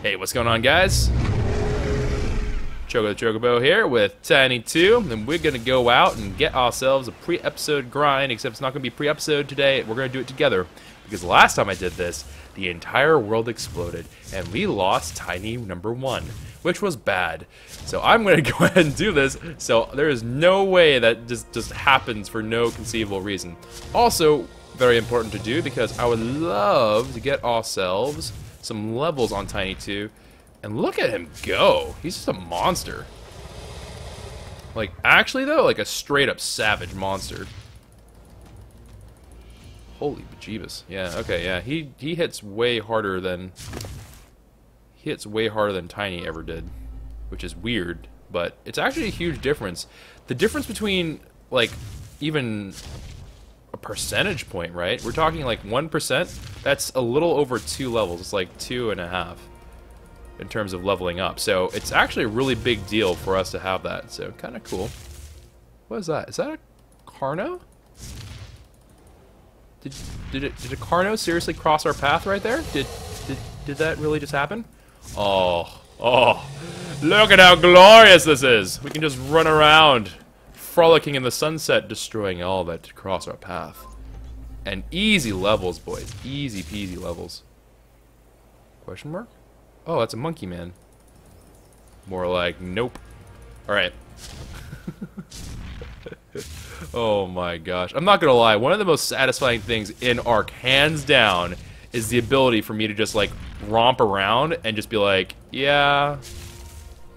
Hey, what's going on, guys? Choco the Chocobo here with Tiny2, and we're gonna go out and get ourselves a pre-episode grind, except it's not gonna be pre-episode today. We're gonna do it together, because the last time I did this, the entire world exploded, and we lost Tiny #1, which was bad. So I'm gonna go ahead and do this, so there is no way that just happens for no conceivable reason. Also, very important to do, because I would love to get ourselves some levels on Tiny2. And look at him go. He's just a monster. Like, actually though, like a straight up savage monster. Holy bejeebus. Yeah, okay, yeah. He hits way harder than Tiny ever did. Which is weird, but it's actually a huge difference. The difference between, like, even a percentage point, right? We're talking like 1%. That's a little over 2 levels. It's like 2.5. In terms of leveling up. So it's actually a really big deal for us to have that. So kind of cool. What is that? Is that a Carno? Did a Carno seriously cross our path right there? Did that really just happen? Oh, look at how glorious this is. We can just run around frolicking in the sunset, destroying all that to cross our path. And easy levels, boys. Easy peasy levels. Question mark? Oh, that's a monkey man. More like, nope. Alright. Oh my gosh. I'm not gonna lie, one of the most satisfying things in ARK, hands down, is the ability for me to just, like, romp around and just be like, yeah,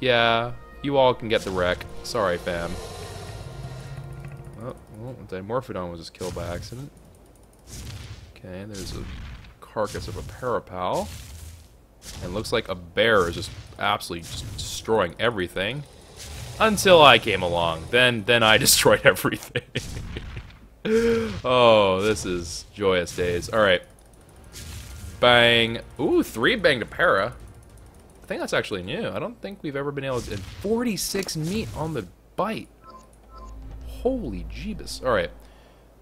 you all can get the wreck. Sorry, fam. Oh, well, Dimorphodon was just killed by accident. Okay, there's a carcass of a parapal. And looks like a bear is just absolutely just destroying everything. Until I came along. Then I destroyed everything. Oh, this is joyous days. Alright. Bang. Ooh, 3 banged a para. I think that's actually new. I don't think we've ever been able to... And 46 meat on the bite. Holy jeebus. Alright.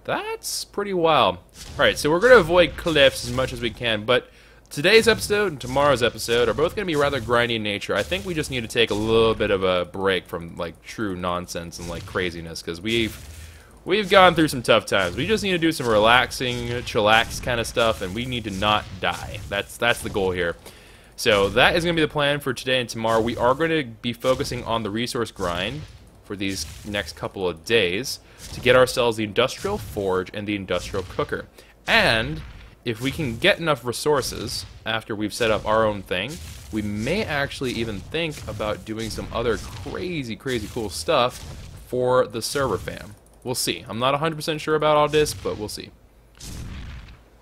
That's pretty wild. Alright, so we're going to avoid cliffs as much as we can, but... Today's episode and tomorrow's episode are both going to be rather grindy in nature. I think we just need to take a little bit of a break from, like, true nonsense and, like, craziness, because we've gone through some tough times. We just need to do some relaxing, chillax kind of stuff, and we need to not die. That's the goal here. So that is going to be the plan for today and tomorrow. We are going to be focusing on the resource grind for these next couple of days to get ourselves the industrial forge and the industrial cooker. And... if we can get enough resources after we've set up our own thing, we may actually even think about doing some other crazy cool stuff for the server fam. We'll see. I'm not 100% sure about all this, but we'll see.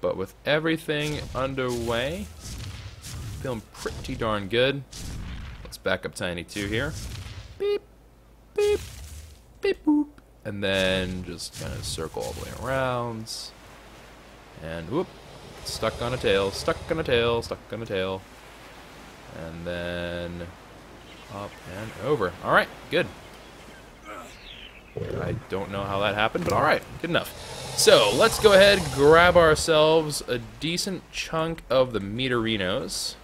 But with everything underway, feeling pretty darn good. Let's back up Tiny2 here. Beep, beep, beep, boop. And then just kind of circle all the way around. And whoop. Stuck on a tail, stuck on a tail, stuck on a tail. And then up and over. Alright, good. I don't know how that happened, but alright, good enough. So, let's go ahead and grab ourselves a decent chunk of the meaterinos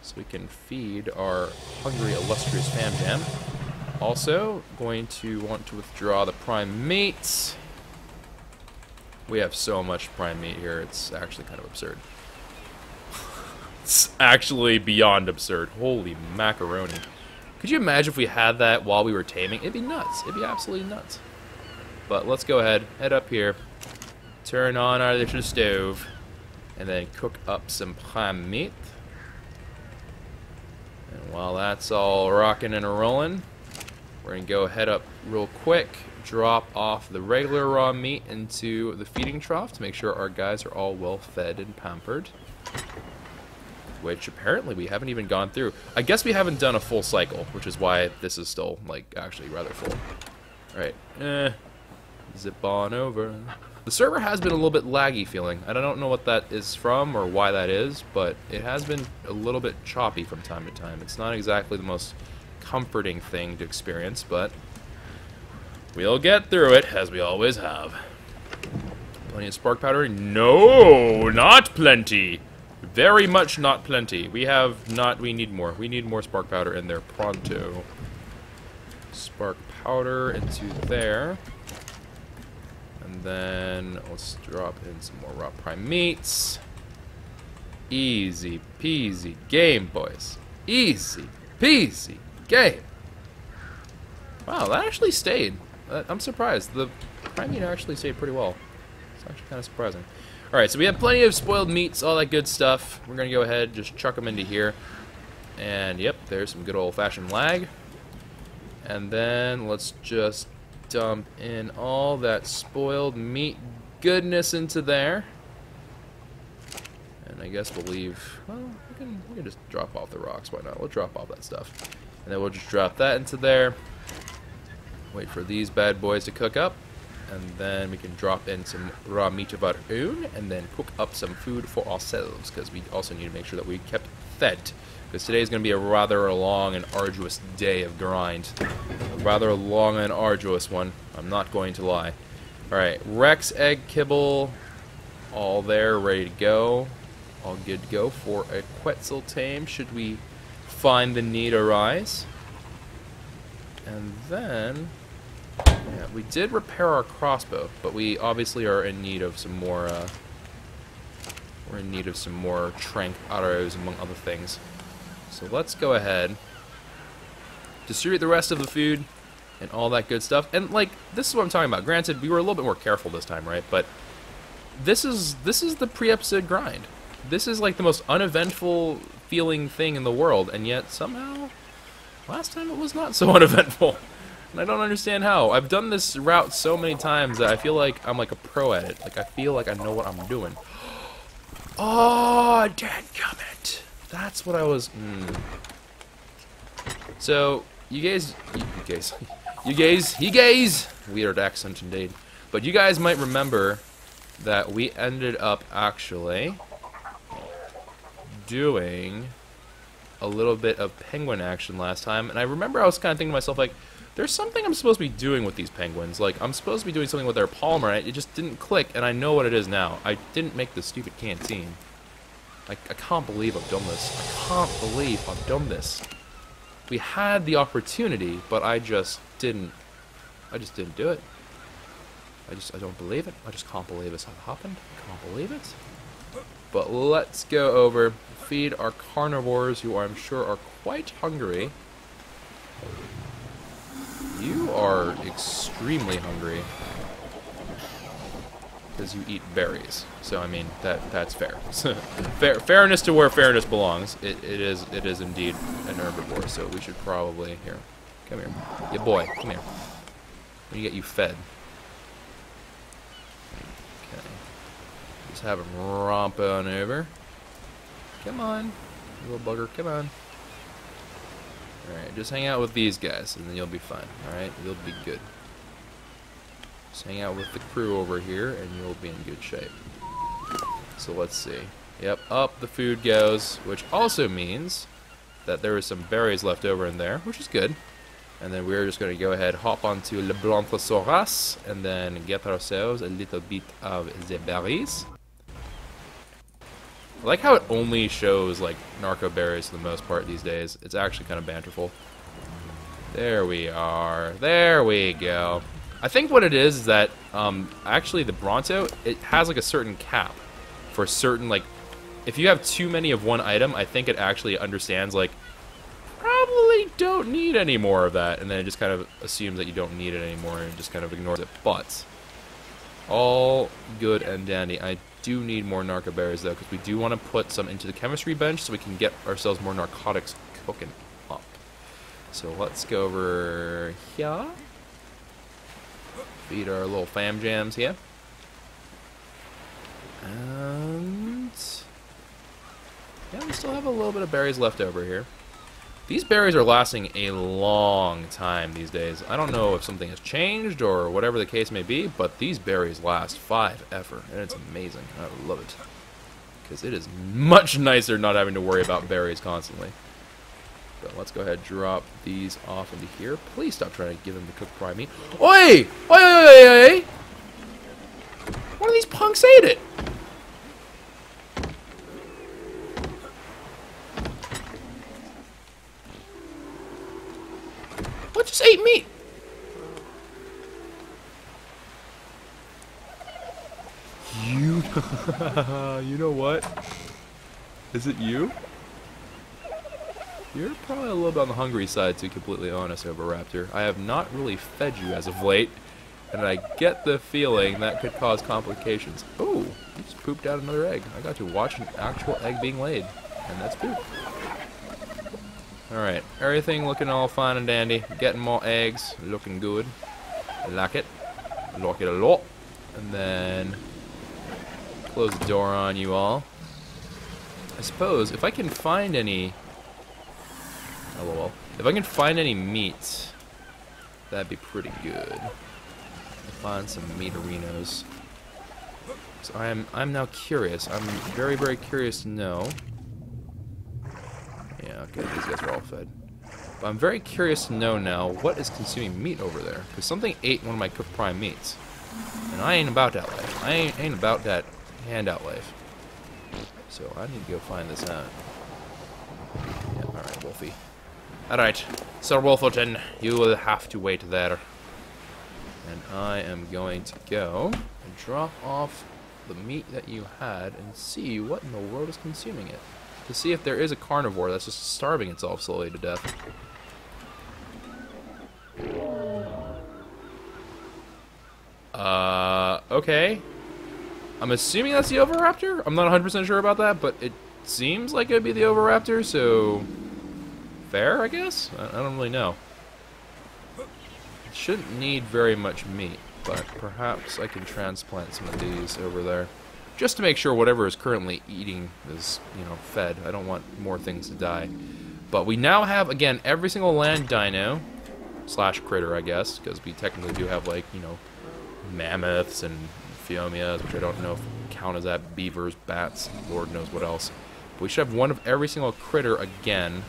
so we can feed our hungry, illustrious fam jam. Also, going to want to withdraw the prime meats. We have so much prime meat here, it's actually kind of absurd. It's actually beyond absurd. Holy macaroni. Could you imagine if we had that while we were taming? It'd be nuts. It'd be absolutely nuts. But let's go ahead, head up here, turn on our little stove, and then cook up some prime meat. And while that's all rocking and rolling, we're going to go head up real quick, drop off the regular raw meat into the feeding trough to make sure our guys are all well fed and pampered. Which apparently we haven't even gone through. I guess we haven't done a full cycle, which is why this is still, like, actually rather full. Alright, zip on over. The server has been a little bit laggy feeling. I don't know what that is from or why that is, but it has been a little bit choppy from time to time. It's not exactly the most comforting thing to experience, but we'll get through it, as we always have. Plenty of spark powder? No, not plenty. very much not plenty. We need more. We need more spark powder in there pronto. Spark powder into there. And then let's drop in some more raw prime meats. Easy peasy game, boys. Easy peasy game. Wow, that actually stayed. I'm surprised. The prime meat actually stayed pretty well. It's actually kind of surprising. Alright, so we have plenty of spoiled meats, all that good stuff. We're going to go ahead, just chuck them into here. And yep, there's some good old-fashioned lag. And then let's just dump in all that spoiled meat goodness into there. And I guess we'll leave, well, we can just drop off the rocks, why not? We'll drop off that stuff. And then we'll just drop that into there. Wait for these bad boys to cook up. And then we can drop in some raw meat of our own, and then cook up some food for ourselves, because we also need to make sure that we kept fed. Because today is going to be a rather long and arduous day of grind. A rather long and arduous one, I'm not going to lie. Alright, Rex, egg, kibble, all there, ready to go. All good to go for a Quetzal tame, should we find the need arise. And then... yeah, we did repair our crossbow, but we obviously are in need of some more, we're in need of some more trank arrows, among other things. So let's go ahead, distribute the rest of the food, and all that good stuff. And, like, this is what I'm talking about. Granted, we were a little bit more careful this time, right? But this is the pre-episode grind. This is, like, the most uneventful feeling thing in the world, and yet, somehow, last time it was not so uneventful. And I don't understand how. I've done this route so many times that I feel like I'm like a pro at it. Like, I feel like I know what I'm doing. Oh, dadgummit. That's what I was... So, you guys... Weird accent indeed. But you guys might remember that we ended up actually doing a little bit of penguin action last time. And I remember I was kind of thinking to myself, like, there's something I'm supposed to be doing with these penguins. Like, I'm supposed to be doing something with their polymer, and it just didn't click, and I know what it is now. I didn't make the stupid canteen. I can't believe I've done this. I can't believe I've done this. We had the opportunity, but I just didn't do it. I don't believe it. I just can't believe it's happened. Can't believe it. But let's go over, feed our carnivores, who I'm sure are quite hungry. You are extremely hungry because you eat berries. So I mean that's fair. Fairness to where fairness belongs. It is indeed an herbivore. So we should probably come here, yeah boy, come here. Let me get you fed. Okay, just have him romp on over. Come on, you little bugger, come on. Alright, just hang out with these guys, and then you'll be fine, alright? You'll be good. Just hang out with the crew over here, and you'll be in good shape. So let's see. Yep, up the food goes, which also means that there is some berries left over in there, which is good. And then we're just going to go ahead, hop onto Le Brontosaurus, and then get ourselves a little bit of the berries. I like how it only shows, like, narco berries for the most part these days. It's actually kind of banterful. There we are. There we go. I think what it is that, actually the Bronto, it has, like, a certain cap for certain, like, if you have too many of one item, I think it actually understands, like, probably don't need any more of that, and then it just kind of assumes that you don't need it anymore and just kind of ignores it. But, all good and dandy. I do need more narco berries though, because we do want to put some into the chemistry bench so we can get ourselves more narcotics cooking up. So let's go over here. Feed our little fam jams here. And yeah, we still have a little bit of berries left over here. These berries are lasting a long time these days. I don't know if something has changed or whatever the case may be, but these berries last forever, and it's amazing. I love it. Because it is much nicer not having to worry about berries constantly. But let's go ahead and drop these off into here. Please stop trying to give them the cooked prime meat. Oi! Oi, oi, oi, oi! One of these punks ate it! You... you know what? Is it you? You're probably a little bit on the hungry side, to be completely honest, Oviraptor. I have not really fed you as of late, and I get the feeling that could cause complications. Oh, you just pooped out another egg. I got to watch an actual egg being laid, and that's poop. Alright, everything looking all fine and dandy. Getting more eggs, looking good. Like it. Like it a lot. And then close the door on you all. I suppose if I can find any... LOL. If I can find any meat, that'd be pretty good. Find some meat-arinos. So I'm now curious. I'm very, very curious to know. Yeah, okay, these guys are all fed. But I'm very curious to know now what is consuming meat over there. Because something ate one of my cooked prime meats. And I ain't about that life. I ain't about that handout life. So I need to go find this out. Yeah, alright, Wolfie. Alright, Sir Wolferton, you will have to wait there. And I am going to go and drop off the meat that you had and see what in the world is consuming it. To see if there is a carnivore that's just starving itself slowly to death. Okay. I'm assuming that's the Oviraptor? I'm not 100% sure about that, but it seems like it would be the Oviraptor, so... fair, I guess? I don't really know. It shouldn't need very much meat, but perhaps I can transplant some of these over there. Just to make sure whatever is currently eating is, you know, fed. I don't want more things to die. But we now have, again, every single land dino, slash critter, I guess, because we technically do have, like, you know, mammoths and Phiomias, which I don't know if count as that, beavers, bats, Lord knows what else. But we should have one of every single critter again.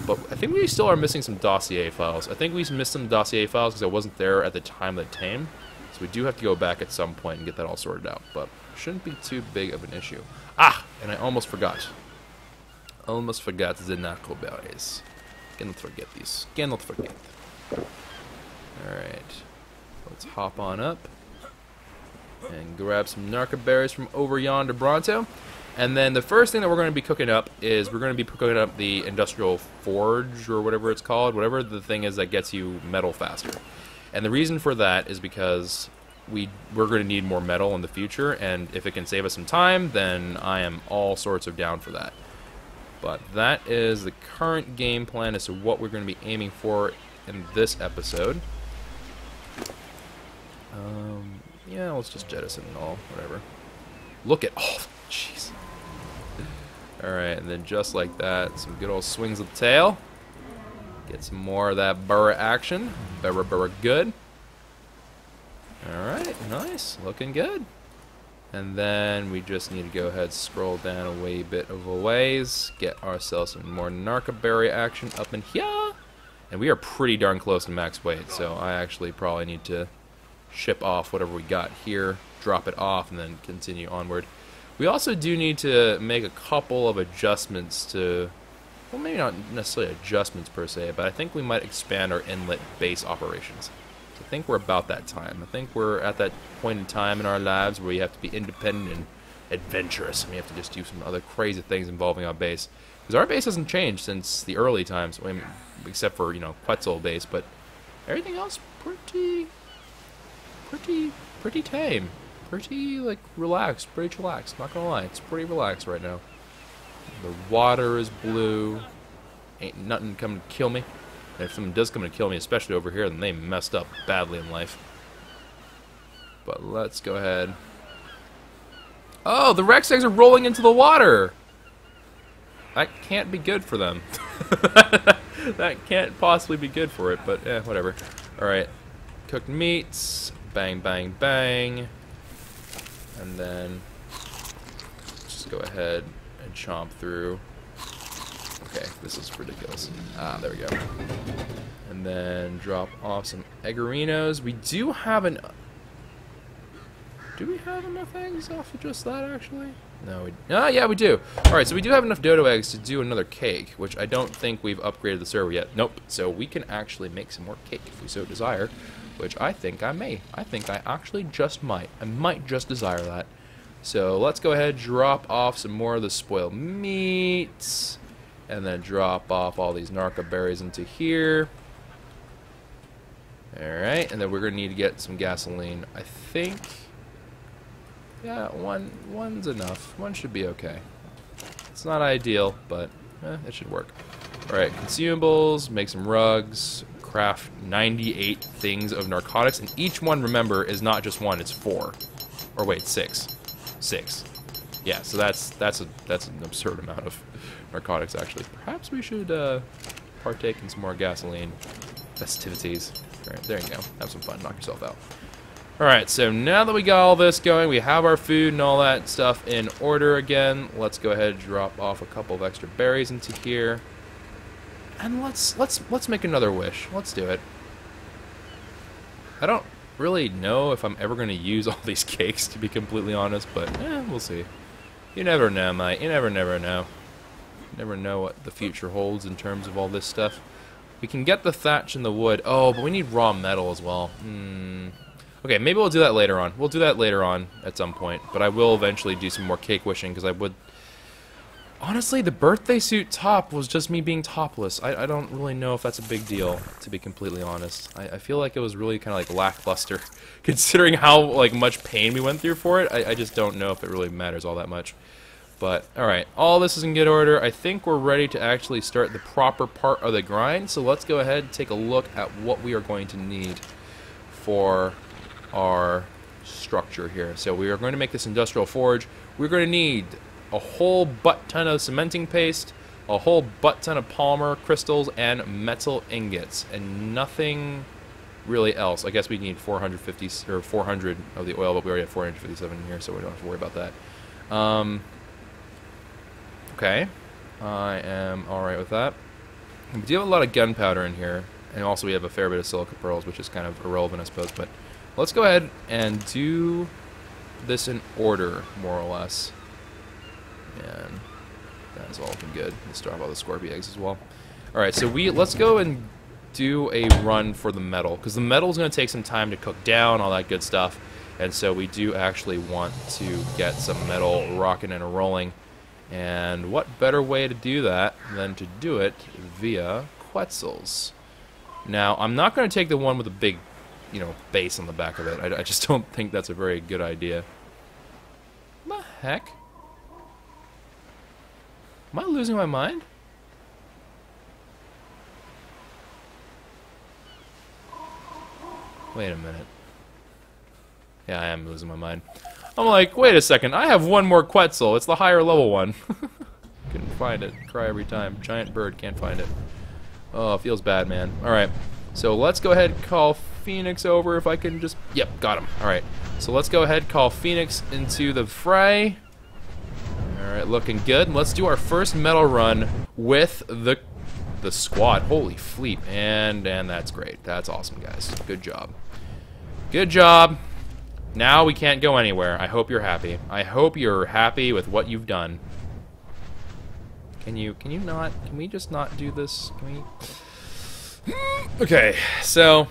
But I think we still are missing some dossier files. I think we missed some dossier files because I wasn't there at the time of the tame. So we do have to go back at some point and get that all sorted out. But shouldn't be too big of an issue. Ah! And I almost forgot. Almost forgot the narco berries. Cannot forget these. Cannot forget. Alright. Let's hop on up. And grab some narco berries from over yonder Bronto. And then the first thing that we're going to be cooking up is we're going to be cooking up the industrial forge or whatever it's called. Whatever the thing is that gets you metal faster. And the reason for that is because we're going to need more metal in the future, and if it can save us some time, then I am all sorts of down for that. But that is the current game plan as to what we're going to be aiming for in this episode. Yeah, let's just jettison it all, whatever. Look at, oh, jeez. Alright, and then just like that, some good old swings of the tail. Get some more of that burra action. Burra good. Alright, nice. Looking good. And then we just need to go ahead, scroll down a wee bit of a ways, get ourselves some more narcoberry action up in here. And we are pretty darn close to max weight, so I actually probably need to ship off whatever we got here, drop it off, and then continue onward. We also do need to make a couple of adjustments to, well, maybe not necessarily adjustments per se, but I think we might expand our inlet base operations. I think we're about that time. I think we're at that point in time in our lives where we have to be independent and adventurous, and we have to just do some other crazy things involving our base. Because our base hasn't changed since the early times, I mean, except for, you know, Quetzal base, but everything else pretty tame. Pretty, like, relaxed, pretty chillaxed, not gonna lie. It's pretty relaxed right now. The water is blue. Ain't nothing coming to kill me. And if someone does come to kill me, especially over here, then they messed up badly in life. But let's go ahead. Oh, the Rex eggs are rolling into the water! That can't be good for them. That can't possibly be good for it, but whatever. Alright. Cooked meats. Bang, bang, bang. And then just go ahead and chomp through. Okay, this is ridiculous. Ah, there we go. And then drop off some eggerinos. We do have an... Do we have enough eggs off of just that, actually? No, we... Ah, yeah, we do. Alright, so we do have enough dodo eggs to do another cake, which I don't think we've upgraded the server yet. Nope. So we can actually make some more cake if we so desire. which I think I may. I think I actually just might. I might just desire that. So let's go ahead, drop off some more of the spoiled meats, and then drop off all these narca berries into here. Alright, and then we're going to need to get some gasoline. I think, yeah, one's enough. One should be okay. It's not ideal, but it should work. Alright, consumables, make some rugs, craft 98 things of narcotics, and each one, remember, is not just one, it's 4. Or wait, 6. 6. Yeah, so that's an absurd amount of narcotics, actually. Perhaps we should partake in some more gasoline festivities. Alright, there you go. Have some fun. Knock yourself out. Alright, so now that we got all this going, we have our food and all that stuff in order again. Let's go ahead and drop off a couple of extra berries into here. And let's make another wish. Let's do it. I don't really know if I'm ever going to use all these cakes, to be completely honest, but we'll see. You never know, mate. You never know. You never know what the future holds in terms of all this stuff. We can get the thatch and the wood. Oh, but we need raw metal as well. Okay, maybe we'll do that later on. We'll do that later on at some point, but I will eventually do some more cake wishing, because I would... Honestly, the birthday suit top was just me being topless. I don't really know if that's a big deal, to be completely honest. I feel like it was really kind of like lackluster, considering how like much pain we went through for it. I just don't know if it really matters all that much. But, alright, all this is in good order. I think we're ready to actually start the proper part of the grind, so let's go ahead and take a look at what we are going to need for our structure here. So we are going to make this industrial forge. We're going to need a whole butt ton of cementing paste, a whole butt ton of polymer crystals, and metal ingots, and nothing really else. I guess we need 450 or 400 of the oil, but we already have 457 in here, so we don't have to worry about that. Okay, I am alright with that. We do have a lot of gunpowder in here, and also we have a fair bit of silica pearls, which is kind of irrelevant, I suppose, but let's go ahead and do this in order, more or less. And that's all looking good. Let's drop all the scorpion eggs as well. Alright, so let's go and do a run for the metal, because the metal is going to take some time to cook down, all that good stuff, and so we do actually want to get some metal rocking and rolling. And what better way to do that than to do it via Quetzals. Now, I'm not going to take the one with a big, base on the back of it. I just don't think that's a very good idea. What the heck? Am I losing my mind? Wait a minute. Yeah, I am losing my mind. I'm like, wait a second, I have one more Quetzal. It's the higher level one. Couldn't find it. Cry every time. Giant bird, can't find it. Oh, it feels bad, man. Alright, so let's go ahead and call Phoenix over if I can just... Yep, got him. Alright, so let's go ahead and call Phoenix into the fray. Alright, looking good. Let's do our first metal run with the squad. Holy fleet. And that's great. That's awesome, guys. Good job. Good job. Now we can't go anywhere. I hope you're happy. I hope you're happy with what you've done. Can you not? Can we just not do this? Can we? Okay, so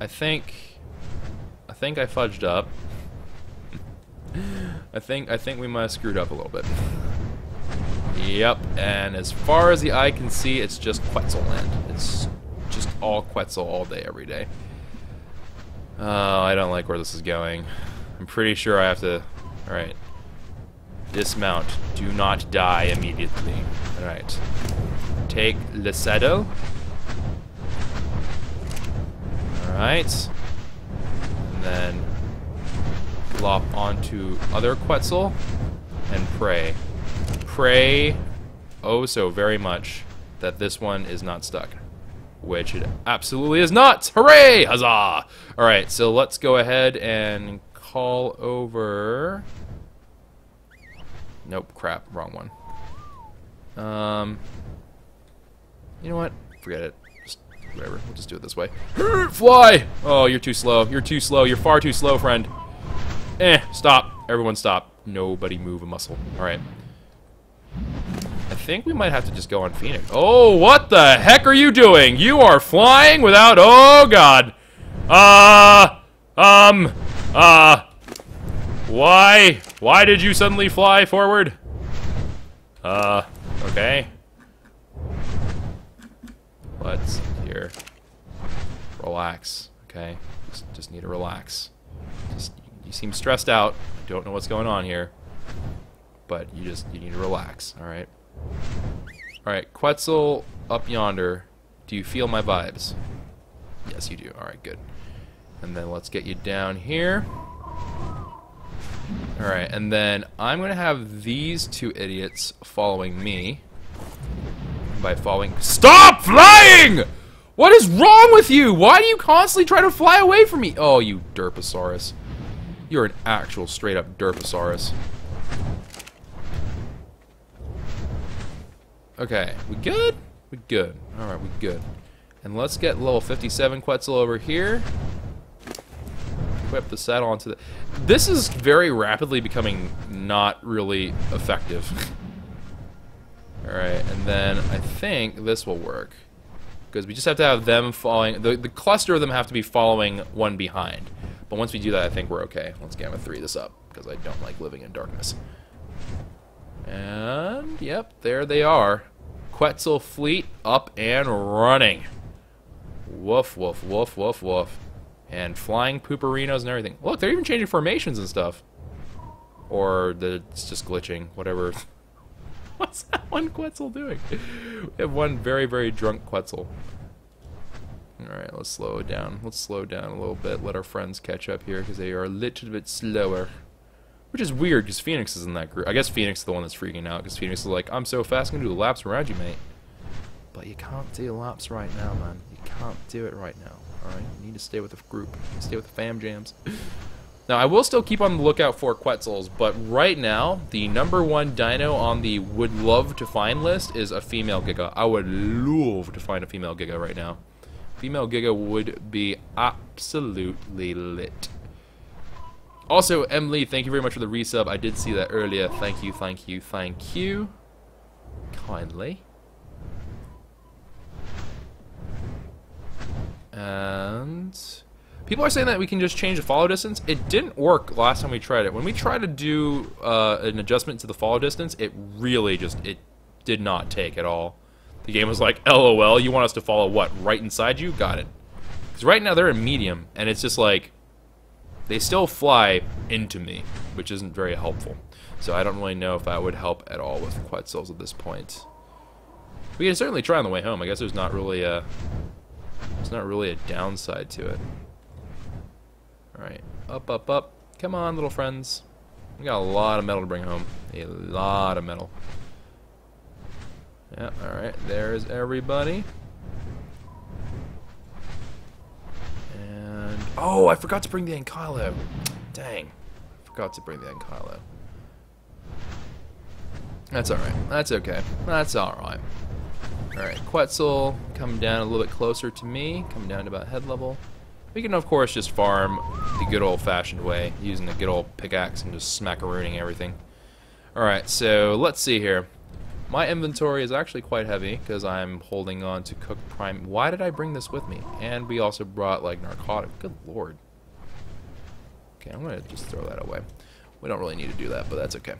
I think I fudged up. I think we might have screwed up a little bit. Yep, and as far as the eye can see, it's just Quetzal land. It's just all Quetzal all day, every day. Oh, I don't like where this is going. I'm pretty sure I have to... Alright. Dismount. Do not die immediately. Alright. Take the saddle. Alright. And then... Flop onto other Quetzal. And pray. Pray oh so very much that this one is not stuck. Which it absolutely is not! Hooray! Huzzah! Alright, so let's go ahead and call over... Nope, crap, wrong one. You know what? Forget it. Just whatever, we'll just do it this way. Fly! Oh, you're too slow. You're too slow. You're far too slow, friend. Stop. Everyone stop. Nobody move a muscle. Alright. I think we might have to just go on Phoenix. Oh, what the heck are you doing? You are flying without... Oh, God. Why? Why did you suddenly fly forward? Okay. Let's here. Relax, okay? Just need to relax. You seem stressed out. I don't know what's going on here. But you need to relax, alright? Alright, Quetzal up yonder. Do you feel my vibes? Yes, you do. Alright, good. And then let's get you down here. Alright, and then I'm going to have these two idiots following me. By following... Stop flying! What is wrong with you? Why do you constantly try to fly away from me? Oh, you derposaurus. You're an actual straight-up derposaurus. Okay, we good? We good. Alright, we good. And let's get level 57 Quetzal over here. Equip the saddle onto the... This is very rapidly becoming not really effective. Alright, and then I think this will work. Because we just have to have them following... The cluster of them have to be following one behind. But once we do that, I think we're okay. Let's Gamma 3 this up, because I don't like living in darkness. And, yep, there they are. Quetzal fleet up and running. Woof, woof, woof, woof, woof. And flying pooperinos and everything. Look, they're even changing formations and stuff. Or it's just glitching, whatever. What's that one Quetzal doing? We have one very, very drunk Quetzal. Alright, let's slow it down. Let's slow down a little bit. Let our friends catch up here, because they are a little bit slower. Which is weird, because Phoenix is in that group. I guess Phoenix is the one that's freaking out, because Phoenix is like, I'm so fast, I'm going to do laps around you, mate. But you can't do laps right now, man. You can't do it right now, alright? You need to stay with the group. Stay with the fam jams. Now, I will still keep on the lookout for Quetzals, but right now, the #1 dino on the would love to find list is a female Giga. I would love to find a female Giga right now. Female Giga would be absolutely lit. Also, Emily, thank you very much for the resub. I did see that earlier. Thank you, thank you, thank you. Kindly. And... people are saying that we can just change the follow distance. It didn't work last time we tried it. When we tried to do an adjustment to the follow distance, it really just... it did not take at all. The game was like, LOL, you want us to follow what? Right inside you? Got it. Because right now they're in medium, and it's just like... they still fly into me, which isn't very helpful. So I don't really know if that would help at all with Quetzals at this point. We can certainly try on the way home. I guess there's not really a... there's not really a downside to it. Alright, up, up, up. Come on, little friends. We got a lot of metal to bring home. A lot of metal. Yeah, alright, there's everybody. And... oh, I forgot to bring the Ankylo. Dang. I forgot to bring the Ankylo. That's alright. That's okay. That's alright. Alright, Quetzal, come down a little bit closer to me. Come down to about head level. We can, of course, just farm the good old-fashioned way, using the good old pickaxe and just smackarooning everything. Alright, so let's see here. My inventory is actually quite heavy, because I'm holding on to cooked prime. Why did I bring this with me? And we also brought, like, narcotic. Good lord. Okay, I'm going to just throw that away. We don't really need to do that, but that's okay.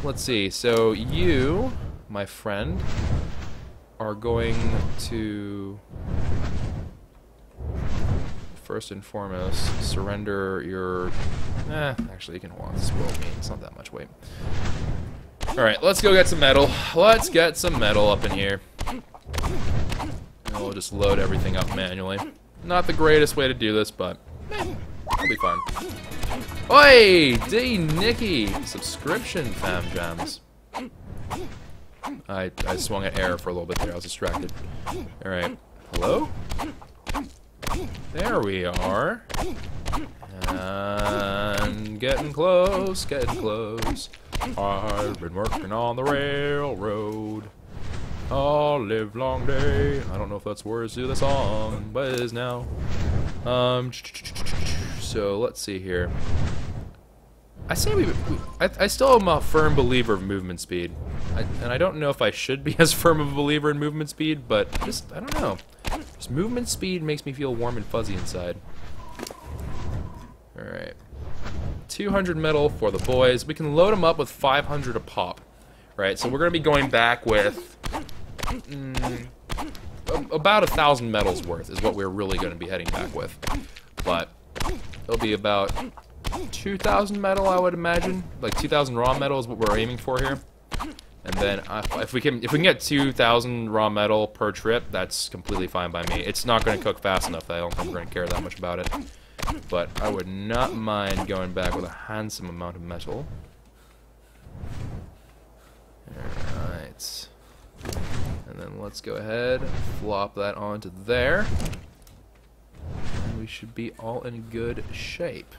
Let's see. So you, my friend, are going to... first and foremost, surrender your... actually, you can hold on to spoiled meat. It's not that much weight. Alright, let's go get some metal. Let's get some metal up in here. And we'll just load everything up manually. Not the greatest way to do this, but it'll be fun. Oi! D. Nicky! Subscription, fam jams. I swung at air for a little bit there. I was distracted. Alright. Hello? There we are. And getting close, getting close. I've been working on the railroad all live long day. I don't know if that's words to the song, but it is now. So let's see here. I say I still am a firm believer of movement speed. And I don't know if I should be as firm of a believer in movement speed, but just, I don't know. Just movement speed makes me feel warm and fuzzy inside. Alright. 200 metal for the boys. We can load them up with 500 a pop. Right, so we're going to be going back with about 1,000 metals worth is what we're really going to be heading back with. But it'll be about 2,000 metal, I would imagine. Like 2,000 raw metal is what we're aiming for here. And then if we can get 2,000 raw metal per trip, that's completely fine by me. It's not going to cook fast enough that I don't think we're going to care that much about it. But I would not mind going back with a handsome amount of metal. Alright. And then let's go ahead, flop that onto there. And we should be all in good shape.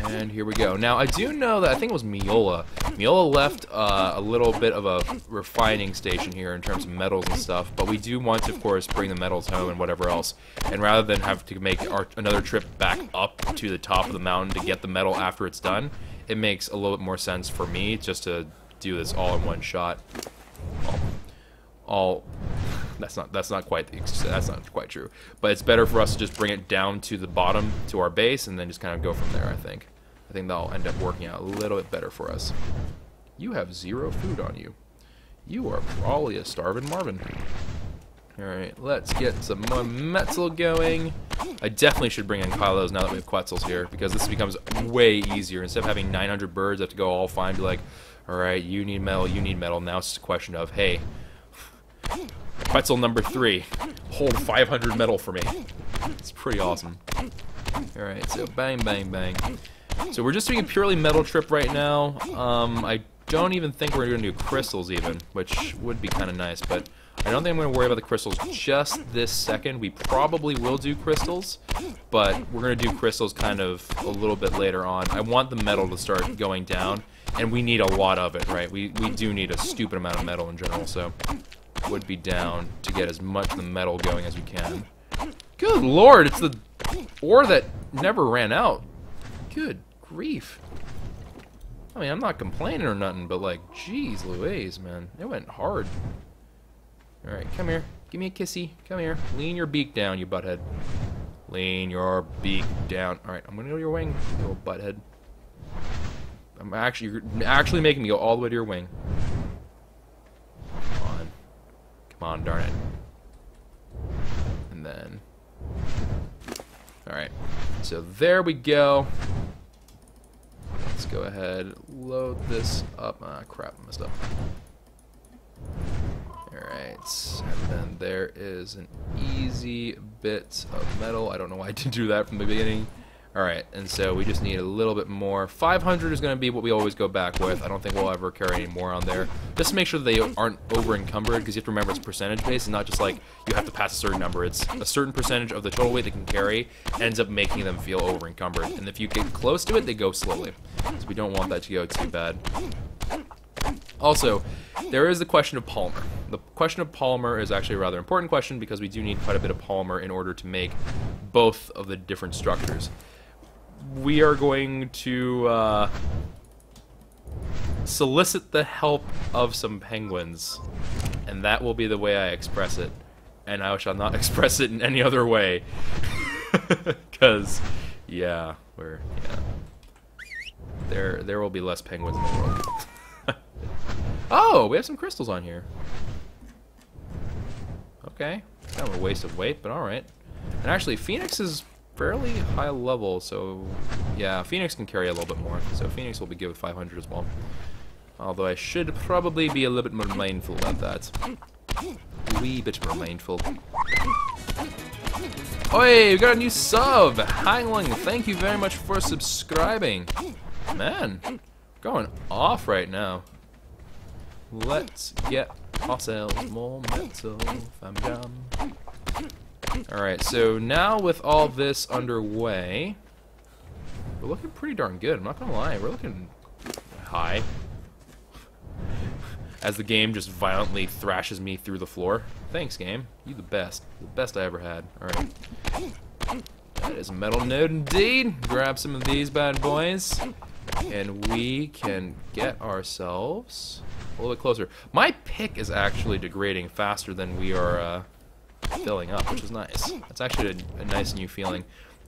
And here we go. Now, I do know that I think it was Miola. Miola left a little bit of a refining station here in terms of metals and stuff, but we do want to, of course, bring the metals home and whatever else. And rather than have to make another trip back up to the top of the mountain to get the metal after it's done, it makes a little bit more sense for me just to do this all in one shot. That's not quite true. But it's better for us to just bring it down to the bottom to our base and then just kind of go from there. I think that'll end up working out a little bit better for us. You have 0 food on you. You are probably a starving Marvin. All right, let's get some more metal going. I definitely should bring in Kylos now that we have Quetzals here, because this becomes way easier. Instead of having 900 birds, I have to go all fine, be like, all right, you need metal, you need metal. Now it's just a question of, hey, Quetzal number 3, hold 500 metal for me. It's pretty awesome. All right, so bang, bang, bang. So we're just doing a purely metal trip right now. I don't even think we're going to do crystals even, which would be kind of nice, but I don't think I'm going to worry about the crystals just this second. We probably will do crystals, but we're going to do crystals kind of a little bit later on. I want the metal to start going down, and we need a lot of it, right? We do need a stupid amount of metal in general, so would be down to get as much of the metal going as we can. Good lord, it's the ore that never ran out. Good grief. I mean, I'm not complaining or nothing, but like, jeez Louise, man. It went hard. Alright, come here. Give me a kissy. Come here. Lean your beak down, you butthead. Lean your beak down. Alright, I'm gonna go to your wing, you little butthead. You're actually making me go all the way to your wing. Come on. Come on, darn it. And then... Alright. So there we go. Let's go ahead, load this up. Ah, crap, I messed up. Alright, and then there is an easy bit of metal. I don't know why I didn't do that from the beginning. Alright, and so we just need a little bit more. 500 is going to be what we always go back with. I don't think we'll ever carry any more on there. Just to make sure that they aren't over-encumbered, because you have to remember it's percentage-based, and not just like you have to pass a certain number. It's a certain percentage of the total weight they can carry ends up making them feel over-encumbered. And if you get close to it, they go slowly. So we don't want that to go too bad. Also, there is the question of polymer. The question of polymer is actually a rather important question because we do need quite a bit of polymer in order to make both of the different structures. We are going to solicit the help of some penguins, and that will be the way I express it. And I shall not express it in any other way. Because, yeah, there will be less penguins in the world. Oh, we have some crystals on here. Okay, kind of a waste of weight, but alright. And actually, Phoenix is fairly high level, so yeah, Phoenix can carry a little bit more. So Phoenix will be good with 500 as well. Although I should probably be a little bit more mindful about that. A wee bit more mindful. Oi, we got a new sub! Hangling, thank you very much for subscribing. Man, going off right now. Let's get ourselves more metal, fam. Alright, so now with all this underway, we're looking pretty darn good, I'm not gonna lie. We're looking high. As the game just violently thrashes me through the floor. Thanks, game. You the best. The best I ever had. Alright. That is a metal node indeed. Grab some of these bad boys. And we can get ourselves a little bit closer. My pick is actually degrading faster than we are filling up, which is nice. That's actually a nice new feeling.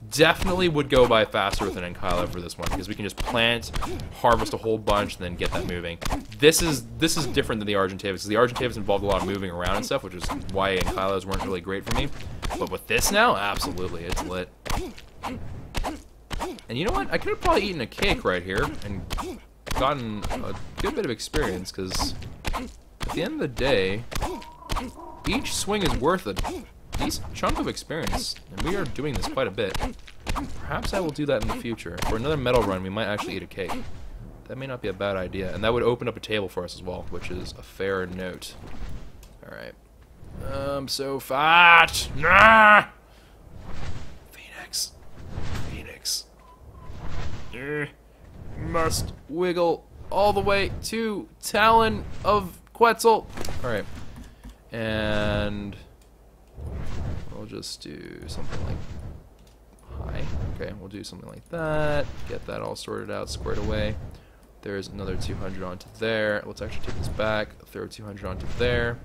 Definitely would go by faster with an Ankylo for this one, because we can just plant, harvest a whole bunch, and then get that moving. This is different than the Argentavis, because the Argentavis involved a lot of moving around and stuff, which is why Ankylos weren't really great for me. But with this now, absolutely, it's lit. And you know what? I could have probably eaten a cake right here and gotten a good bit of experience, because at the end of the day, each swing is worth a decent chunk of experience, and we are doing this quite a bit. Perhaps I will do that in the future. For another metal run, we might actually eat a cake. That may not be a bad idea, and that would open up a table for us as well, which is a fair note. Alright. I'm so fat! Nah! Phoenix. Phoenix. Must wiggle all the way to Talon of Quetzal. Alright. And we'll just do something like hi. Okay, we'll do something like that. Get that all sorted out, squared away. There's another 200 onto there. Let's actually take this back. Throw 200 onto there.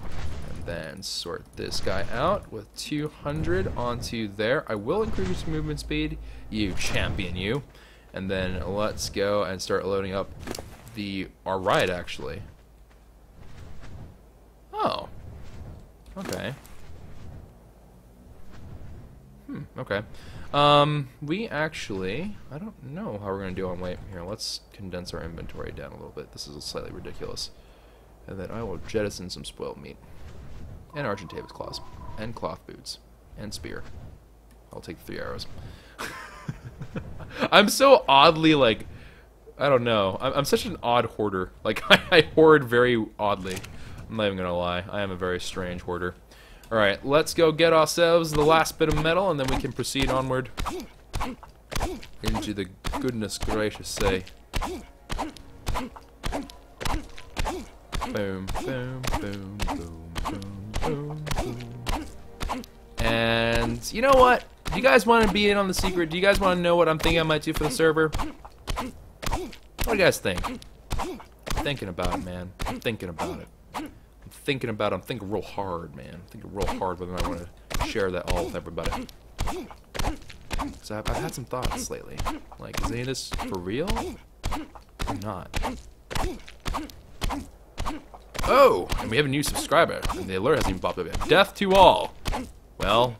And then sort this guy out with 200 onto there. I will increase movement speed, you champion, you. And then let's go and start loading up our ride, actually. Oh. Okay. Okay. We actually, I don't know how we're going to do on weight. Here, let's condense our inventory down a little bit. This is slightly ridiculous. And then I will jettison some spoiled meat. And Argentavis claws. And cloth boots. And spear. I'll take 3 arrows. I'm so oddly, like, I don't know. I'm such an odd hoarder. Like, I hoard very oddly. I'm not even gonna lie. I am a very strange hoarder. Alright, let's go get ourselves the last bit of metal, and then we can proceed onward into the goodness gracious say. Boom, boom, boom, boom, boom, boom, boom. And you know what? Do you guys want to be in on the secret? Do you guys want to know what I'm thinking I might do for the server? What do you guys think? I'm thinking about it, man. I'm thinking about it. I'm thinking real hard, man. I'm thinking real hard whether I want to share that all with everybody. So I've had some thoughts lately. Like, is any of this for real? Or not? Oh! And we have a new subscriber. And the alert hasn't even popped up yet. Death to all! Well...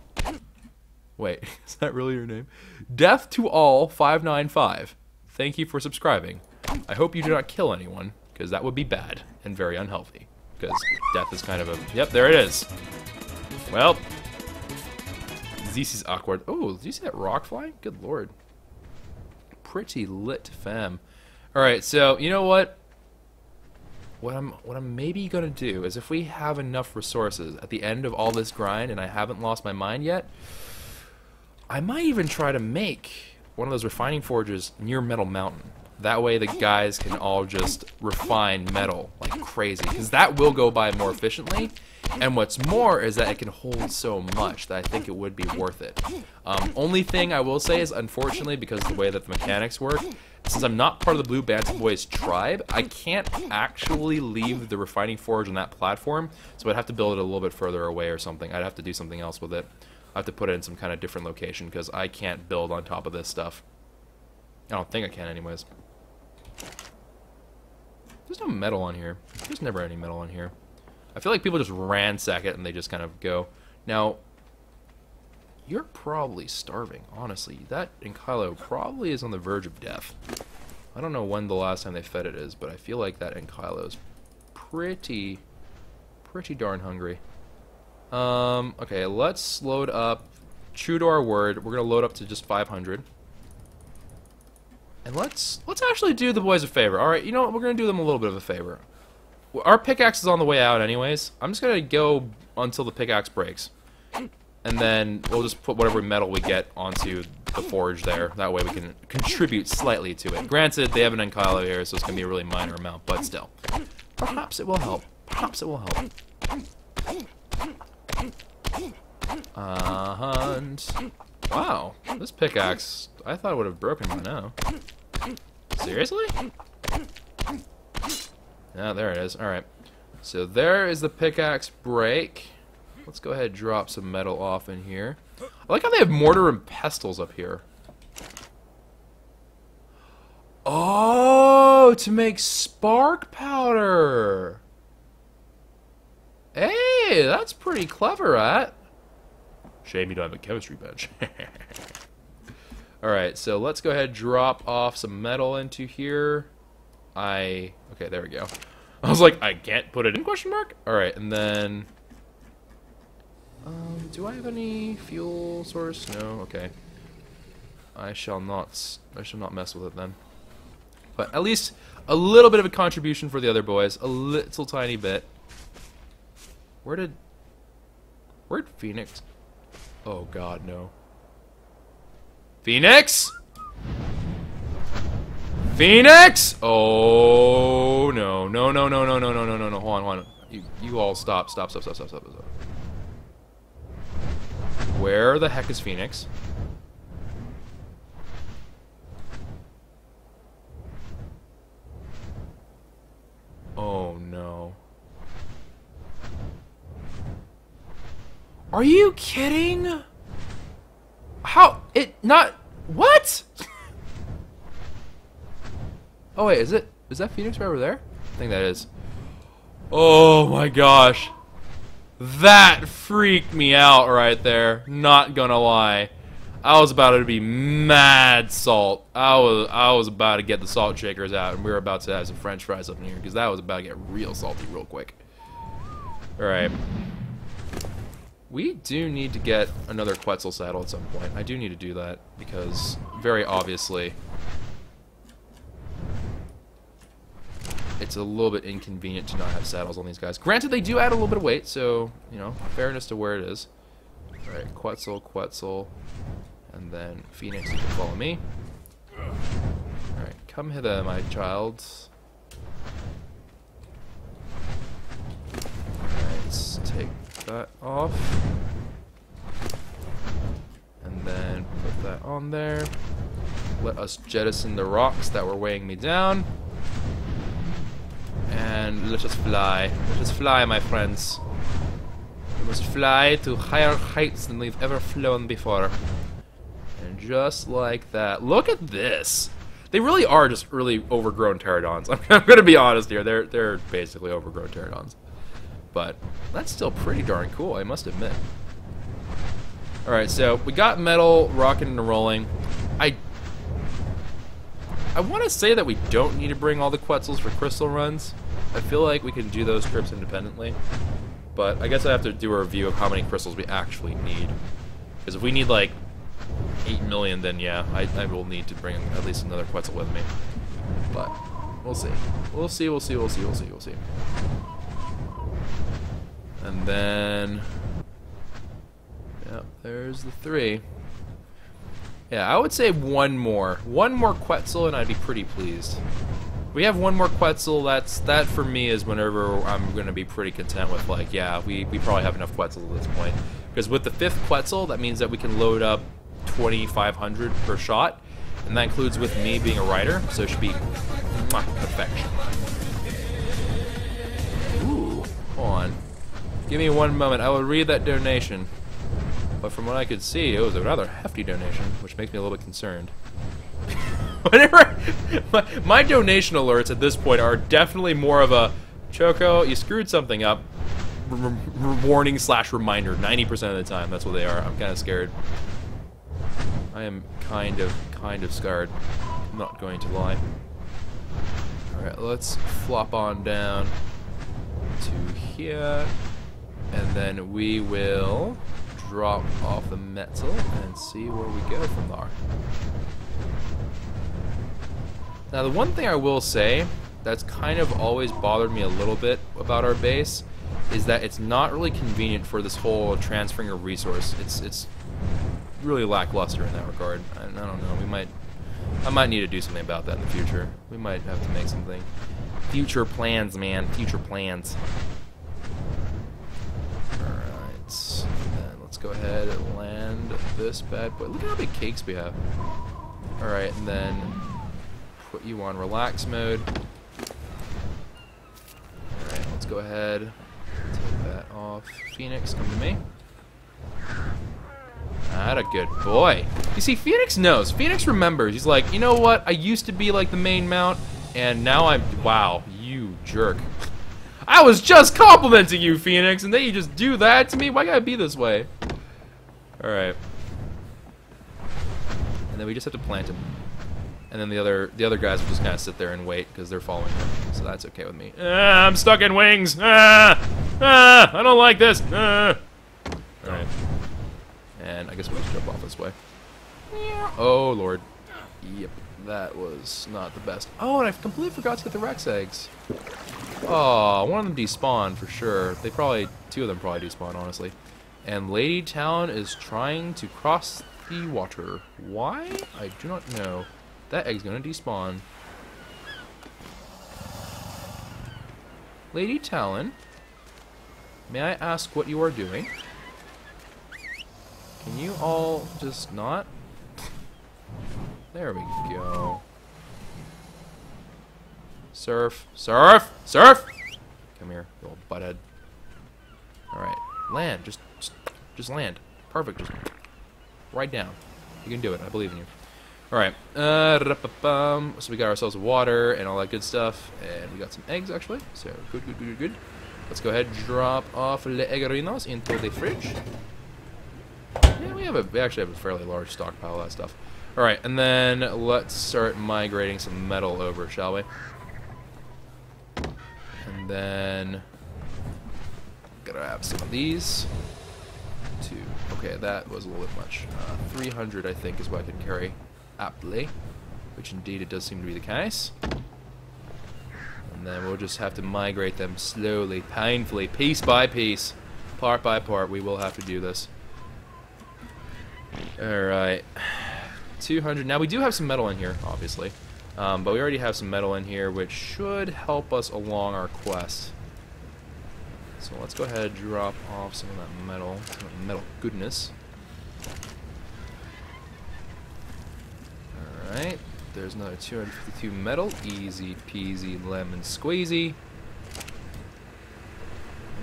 Wait, is that really your name? Death to all 595. Thank you for subscribing. I hope you do not kill anyone, because that would be bad and very unhealthy. Because death is kind of a... Yep, there it is. Well, this is awkward. Oh, did you see that rock flying? Good lord. Pretty lit, fam. Alright, so, you know what? What I'm maybe gonna do is if we have enough resources at the end of all this grind and I haven't lost my mind yet, I might even try to make one of those refining forges near Metal Mountain. That way the guys can all just refine metal like crazy, because that will go by more efficiently. And what's more is that it can hold so much that I think it would be worth it. Only thing I will say is, unfortunately, because of the way that the mechanics work, since I'm not part of the Blue Bantam Boys tribe, I can't actually leave the refining forge on that platform, so I'd have to build it a little bit further away or something. I'd have to do something else with it. I have to put it in some kind of different location, because I can't build on top of this stuff. I don't think I can anyways. There's no metal on here. There's never any metal on here. I feel like people just ransack it and they just kind of go. Now, you're probably starving, honestly. That Ankylo probably is on the verge of death. I don't know when the last time they fed it is, but I feel like that Ankylo is pretty darn hungry. Okay, let's load up. True to our word, we're gonna load up to just 500. And let's actually do the boys a favor. Alright, you know what? We're gonna do them a little bit of a favor. Our pickaxe is on the way out anyways. I'm just gonna go until the pickaxe breaks. And then we'll just put whatever metal we get onto the forge there. That way we can contribute slightly to it. Granted, they have an Ankylo here, so it's gonna be a really minor amount, but still. Perhaps it will help. Perhaps it will help. Hunt. Wow, this pickaxe, I thought it would have broken by now. Seriously? Yeah, there it is. Alright. So there is the pickaxe break. Let's go ahead and drop some metal off in here. I like how they have mortar and pestles up here. Oh, to make spark powder. Hey, that's pretty clever, Rat. Shame you don't have a chemistry bench. Alright, so let's go ahead and drop off some metal into here. Okay, there we go. I was like, I can't put it in, question mark? Alright, and then... do I have any fuel source? No, okay. I shall not mess with it then. But at least a little bit of a contribution for the other boys. A little tiny bit. Where'd Phoenix? Oh god, no. Phoenix? Phoenix? Oh no. No, no, no, no, no, no, no, no, no. Hold on. You all stop. Where the heck is Phoenix? Oh no. Are you kidding? How? What? Oh wait, is that Phoenix right over there? I think that is. Oh my gosh. That freaked me out right there. Not gonna lie. I was about to be mad salt. I was about to get the salt shakers out, and we were about to have some French fries up in here because that was about to get real salty real quick. Alright. We do need to get another Quetzal saddle at some point. I do need to do that because, very obviously, it's a little bit inconvenient to not have saddles on these guys. Granted, they do add a little bit of weight, so, you know, fairness to where it is. Alright, Quetzal, and then Phoenix, you can follow me. Alright, come hither, my child. Alright, let's take that off. And then put that on there. Let us jettison the rocks that were weighing me down. And let us fly. Let us fly, my friends. We must fly to higher heights than we've ever flown before. And just like that. Look at this. They really are just really overgrown pterodons. I'm gonna be honest here. They're basically overgrown pterodons. But that's still pretty darn cool, I must admit. Alright, so we got metal rocking and rolling. I want to say that we don't need to bring all the Quetzals for crystal runs. I feel like we can do those trips independently. But I guess I have to do a review of how many crystals we actually need. Because if we need like 8 million, then yeah, I will need to bring at least another Quetzal with me. But we'll see. We'll see. And then, yeah, there's the 3. Yeah, I would say one more Quetzal, and I'd be pretty pleased. We have one more Quetzal. That for me is whenever I'm gonna be pretty content with, like, yeah, we probably have enough Quetzals at this point. Because with the 5th Quetzal, that means that we can load up 2,500 per shot, and that includes with me being a rider, so it should be perfection. Ooh, hold on. Give me one moment. I will read that donation. But from what I could see, it was a rather hefty donation, which makes me a little bit concerned. Whenever my donation alerts at this point are definitely more of a Choco, you screwed something up. Warning / reminder. 90% of the time, that's what they are. I'm kind of scared. I am kind of scared. I'm not going to lie. All right, let's flop on down to here, and then we will drop off the metal and see where we go from there. Now, the one thing I will say that's kind of always bothered me a little bit about our base is that it's not really convenient for this whole transferring of resource. It's really lackluster in that regard. I don't know. I might need to do something about that in the future. We might have to make something. Future plans, man. Future plans. Alright. Then let's go ahead and land this bad boy. Look at how many cakes we have. Alright, and then put you on relax mode. Alright, let's go ahead. Take that off. Phoenix, come to me. That a good boy. You see, Phoenix knows. Phoenix remembers. He's like, you know what? I used to be like the main mount, and now I'm... Wow, you jerk. I was just complimenting you, Phoenix, and then you just do that to me? Why gotta be this way? Alright. And then we just have to plant him. And then the other guys will just kind of sit there and wait, because they're following him. So that's okay with me. I'm stuck in wings! I don't like this! Alright. And I guess we'll just jump off this way. Oh, Lord. Yep, that was not the best. Oh, and I completely forgot to get the Rex eggs. Oh, one of them despawned for sure. Two of them probably despawned, honestly. And Lady Town is trying to cross the water. Why? I do not know. That egg's gonna despawn. Lady Talon, may I ask what you are doing? Can you all just not? There we go. Surf, surf, surf! Come here, you old butthead. Alright, land, just land. Perfect, just right down. You can do it, I believe in you. Alright, so we got ourselves water and all that good stuff, and we got some eggs actually, so good, good, good, good. Let's go ahead and drop off the eggerinos into the fridge. Yeah, we actually have a fairly large stockpile of that stuff. Alright, and then let's start migrating some metal over, shall we? And then gotta have some of these. Okay, that was a little bit much. 300 I think is what I can carry aptly, which indeed it does seem to be the case. And then we'll just have to migrate them slowly, painfully, piece by piece, part by part. We will have to do this. Alright, 200. Now we do have some metal in here, obviously, but we already have some metal in here, which should help us along our quest. So let's go ahead and drop off some of that metal, goodness. Alright, there's another 252 metal, easy peasy lemon squeezy.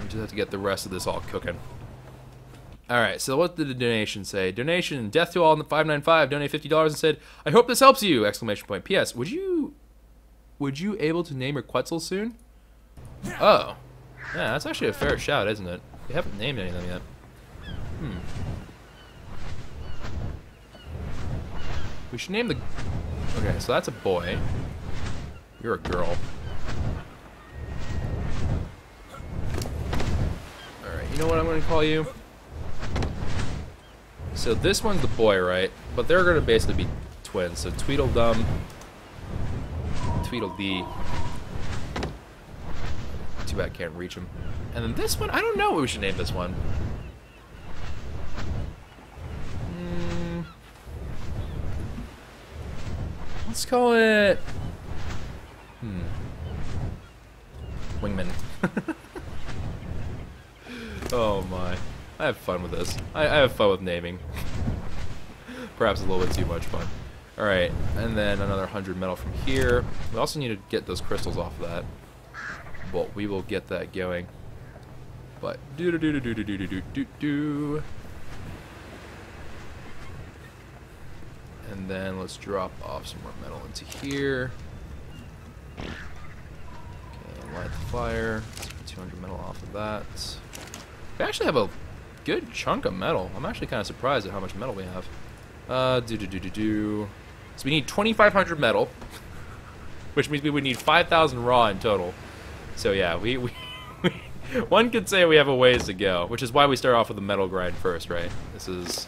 We just have to get the rest of this all cooking. Alright, so what did the donation say? Donation, death to all in the 595, donate $50 and said, I hope this helps you! Exclamation point. P.S. Would you able to name your Quetzal soon? Oh. Yeah, that's actually a fair shout, isn't it? We haven't named any of them yet. We should name the... Okay, so that's a boy. You're a girl. Alright, you know what I'm going to call you? So this one's the boy, right? But they're going to basically be twins. So Tweedledum, Tweedledee. Too bad I can't reach him. And then this one, I don't know what we should name this one. Let's call it... Wingman. Oh my. I have fun with this. I have fun with naming. Perhaps a little bit too much fun. Alright, and then another 100 metal from here. We also need to get those crystals off of that. Well, we will get that going. But do. And then let's drop off some more metal into here. Okay, light the fire. Let's get 200 metal off of that. We actually have a good chunk of metal. I'm actually kind of surprised at how much metal we have. So we need 2,500 metal, which means we would need 5,000 raw in total. So yeah, we one could say we have a ways to go, which is why we start off with the metal grind first, right? This is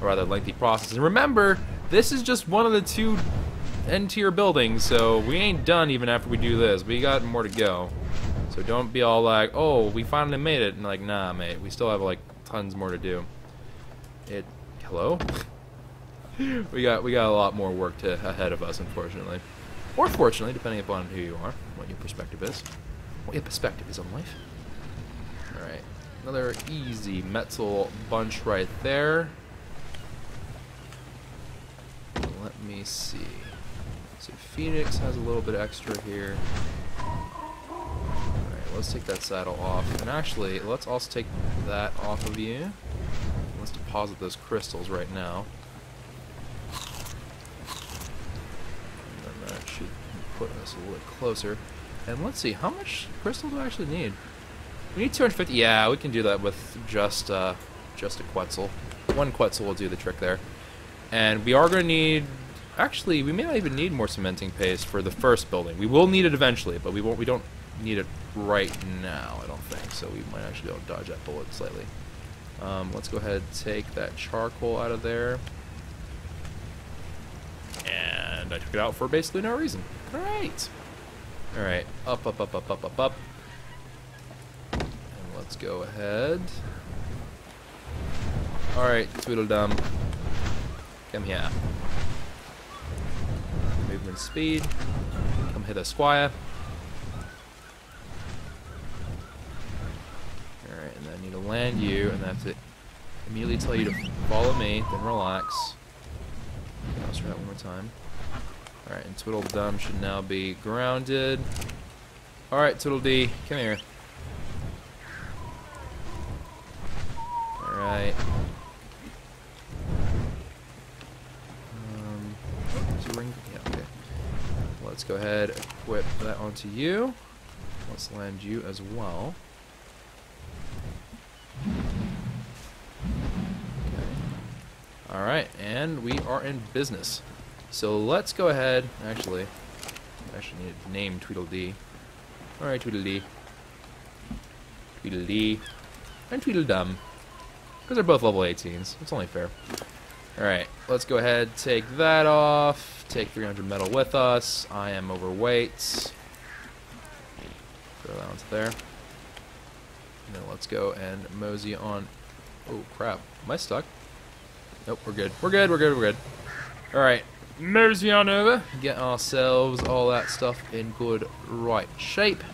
a rather lengthy process. And remember, this is just one of the 2 end-tier buildings, so we ain't done even after we do this. We got more to go. So don't be all like, oh, we finally made it, and like, nah, mate, we still have like tons more to do. Hello? we got a lot more work ahead of us, unfortunately. Or fortunately, depending upon who you are, what your perspective is. What your perspective is on life. Alright. Another easy metal bunch right there. Let me see. So Phoenix has a little bit extra here. Alright, let's take that saddle off. And actually, let's also take that off of you. Let's deposit those crystals right now. And then that should put us a little closer. And let's see, how much crystal do I actually need? We need 250. Yeah, we can do that with just a Quetzal. One Quetzal will do the trick there. And we are going to need... Actually, we may not even need more cementing paste for the first building. We will need it eventually, but we don't need it right now, I don't think. So we might actually be able to dodge that bullet slightly. Let's go ahead and take that charcoal out of there. And I took it out for basically no reason. Alright. Alright, up. And let's go ahead. Alright, Tweedledum. Come here. Movement speed. Come hither, Squire. Alright, and then I need to land you, and I have to immediately tell you to follow me, then relax. Okay, let's try that one more time. Alright, and Tweedledum should now be grounded. Alright, Tweedledee, come here. Alright. Yeah, okay. Let's go ahead, equip that onto you. Let's land you as well. Okay. Alright, and we are in business. So let's go ahead, actually need to name Tweedledee. Alright, Tweedledee. Tweedledee. And Tweedledum. Because they're both level 18s. It's only fair. Alright, let's go ahead, take that off. Take 300 metal with us. I am overweight. Throw that onto there. And then let's go and mosey on. Oh, crap. Am I stuck? Nope, we're good. We're good. Alright, mosey on over. Get ourselves all that stuff in good, right shape.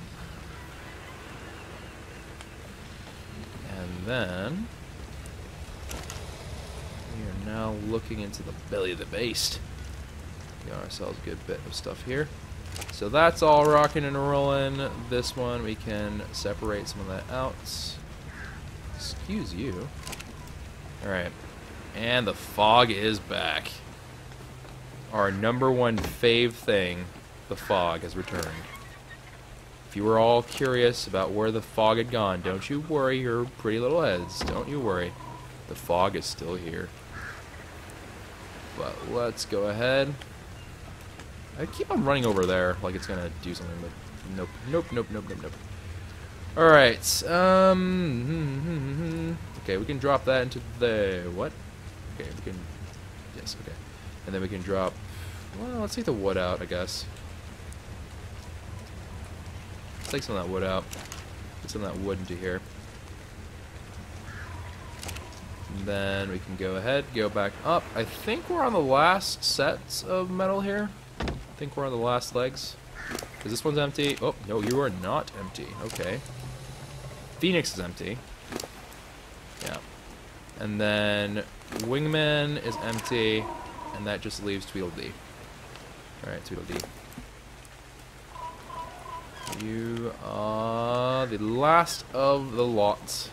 And then... we are now looking into the belly of the beast. Got ourselves a good bit of stuff here. So that's all rocking and rolling. This one we can separate some of that out. Excuse you. Alright. And the fog is back. Our #1 fave thing, the fog, has returned. If you were all curious about where the fog had gone, don't you worry your pretty little heads. Don't you worry. The fog is still here. But let's go ahead. I keep on running over there like it's gonna do something, but nope. Alright, okay, we can drop that into the, what? Okay, we can, yes, okay. And then we can drop, well, let's take the wood out, I guess. Let's take some of that wood out. Put some of that wood into here. And then we can go ahead, go back up. I think we're on the last set of metal here. I think we're on the last legs. Because this one's empty. Oh, no, you are not empty. Okay. Phoenix is empty. Yeah. And then Wingman is empty. And that just leaves Tweedledee. Alright, Tweedledee. You are the last of the lot.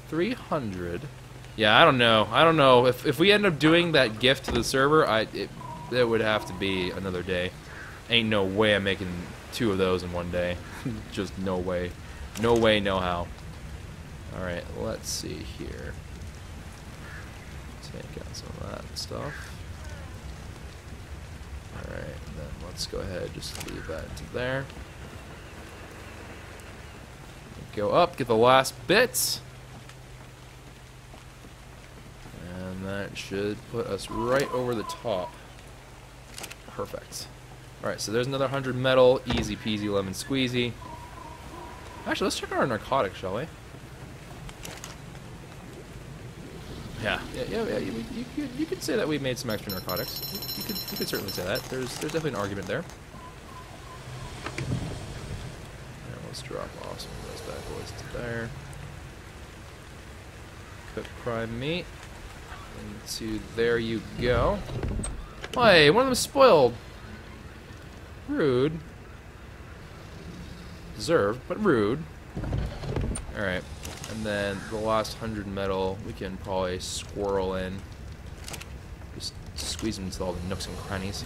300. Yeah, I don't know. If we end up doing that gift to the server, it would have to be another day. Ain't no way I'm making 2 of those in one day. Just no way. No way, no how. Alright, let's see here. Take out some of that stuff. Alright, then let's go ahead, just leave that into there. Go up, get the last bits. And that should put us right over the top. Perfect. Alright, so there's another 100 metal. Easy peasy lemon squeezy. Actually, let's check out our narcotics, shall we? Yeah. You could say that we made some extra narcotics. You could certainly say that. There's definitely an argument there. Now let's drop off some of those bad boys to there. Cook prime meat. Into there you go. Hey, one of them spoiled. Rude. Deserved, but rude. Alright. And then the last 100 metal we can probably squirrel in. Just squeeze them into all the nooks and crannies.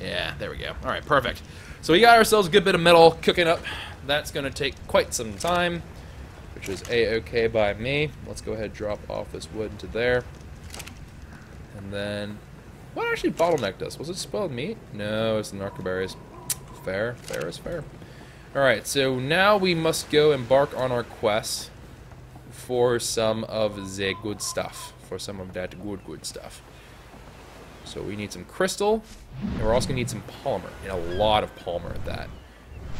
Yeah, there we go. Alright, perfect. So we got ourselves a good bit of metal cooking up. That's going to take quite some time, which is A-okay by me. Let's go ahead and drop off this wood into there. And then, what actually bottlenecked us? Was it spoiled meat? No, it's the narcoberries. Fair, fair is fair. Alright, so now we must go embark on our quest for some of the good stuff. For some of that good stuff. So we need some crystal, and we're also going to need some polymer, and a lot of polymer at that.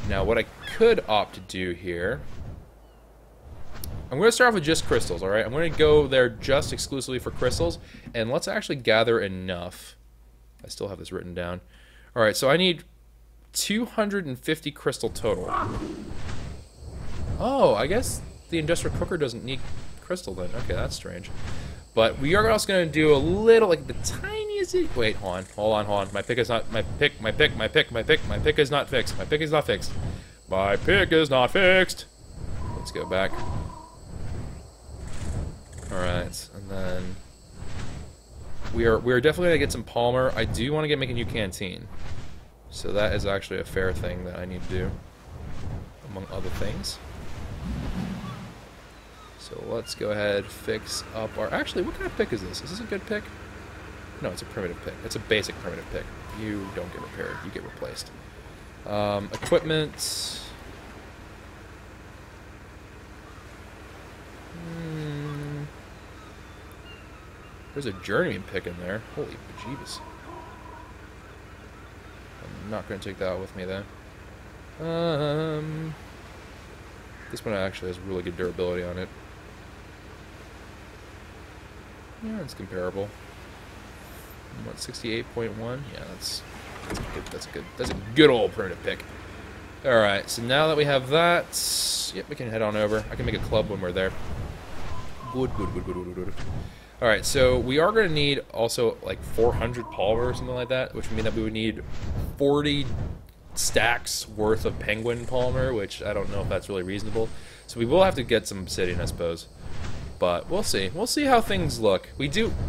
Now what I could opt to do here, I'm going to start off with just crystals, alright? I'm going to go there just exclusively for crystals, and let's actually gather enough. I still have this written down. Alright, so I need 250 crystal total. Oh, I guess the industrial cooker doesn't need crystal then. Okay, that's strange. But we are also going to do a little, like the tiniest... Wait, hold on. My pick is not... My pick is not fixed. My pick is not fixed. My pick is not fixed. Let's go back. Alright, and then... We are definitely going to get some polymer. I do want to make a new canteen. So that is actually a fair thing that I need to do, among other things. So let's go ahead, fix up our... Actually, what kind of pick is this? Is this a good pick? No, it's a primitive pick. It's a basic primitive pick. You don't get repaired. You get replaced. Equipment... There's a journeyman pick in there. Holy bejeebus. I'm not going to take that with me, though. This one actually has really good durability on it. Yeah, it's comparable. What, 68.1? Yeah, that's good. That's a good old primitive pick. Alright, so now that we have that, yep, we can head on over. I can make a club when we're there. Good. Alright, so we are going to need also like 400 polymer or something like that, which would mean that we would need 40 stacks worth of penguin polymer, which I don't know if that's really reasonable. So we will have to get some obsidian, I suppose. But we'll see. We'll see how things look.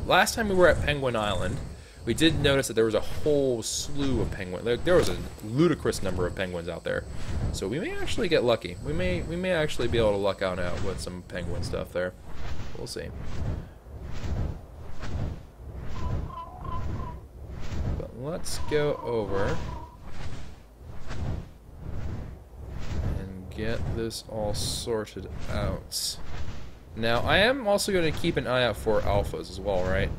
Last time we were at Penguin Island, we did notice that there was a whole slew of penguins. There was a ludicrous number of penguins out there. So we may actually get lucky. We may actually be able to luck out with some penguin stuff there. We'll see. But let's go over and get this all sorted out. Now, I am also going to keep an eye out for alphas as well, right?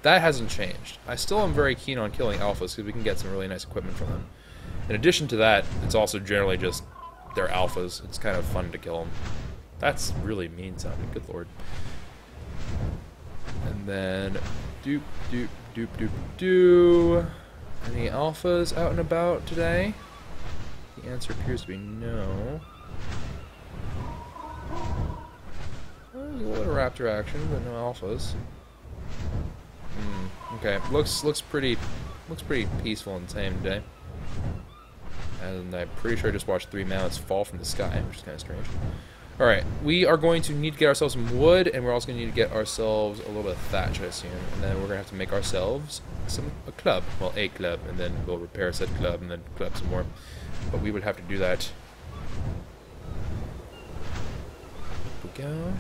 That hasn't changed. I still am very keen on killing alphas because we can get some really nice equipment from them. In addition to that, it's also generally just they're alphas. It's kind of fun to kill them. That's really mean sounding, good lord. And then, doop. Any alphas out and about today? The answer appears to be no. There's a little raptor action, but no alphas. Okay, looks pretty peaceful and tame today. And I'm pretty sure I just watched 3 mammoths fall from the sky, which is kind of strange. Alright, we are going to need to get ourselves some wood, and we're also going to need to get ourselves a little bit of thatch, I assume. And then we're going to have to make ourselves a club. Well, a club, and then we'll repair said club, and then club some more. But we would have to do that. There we go.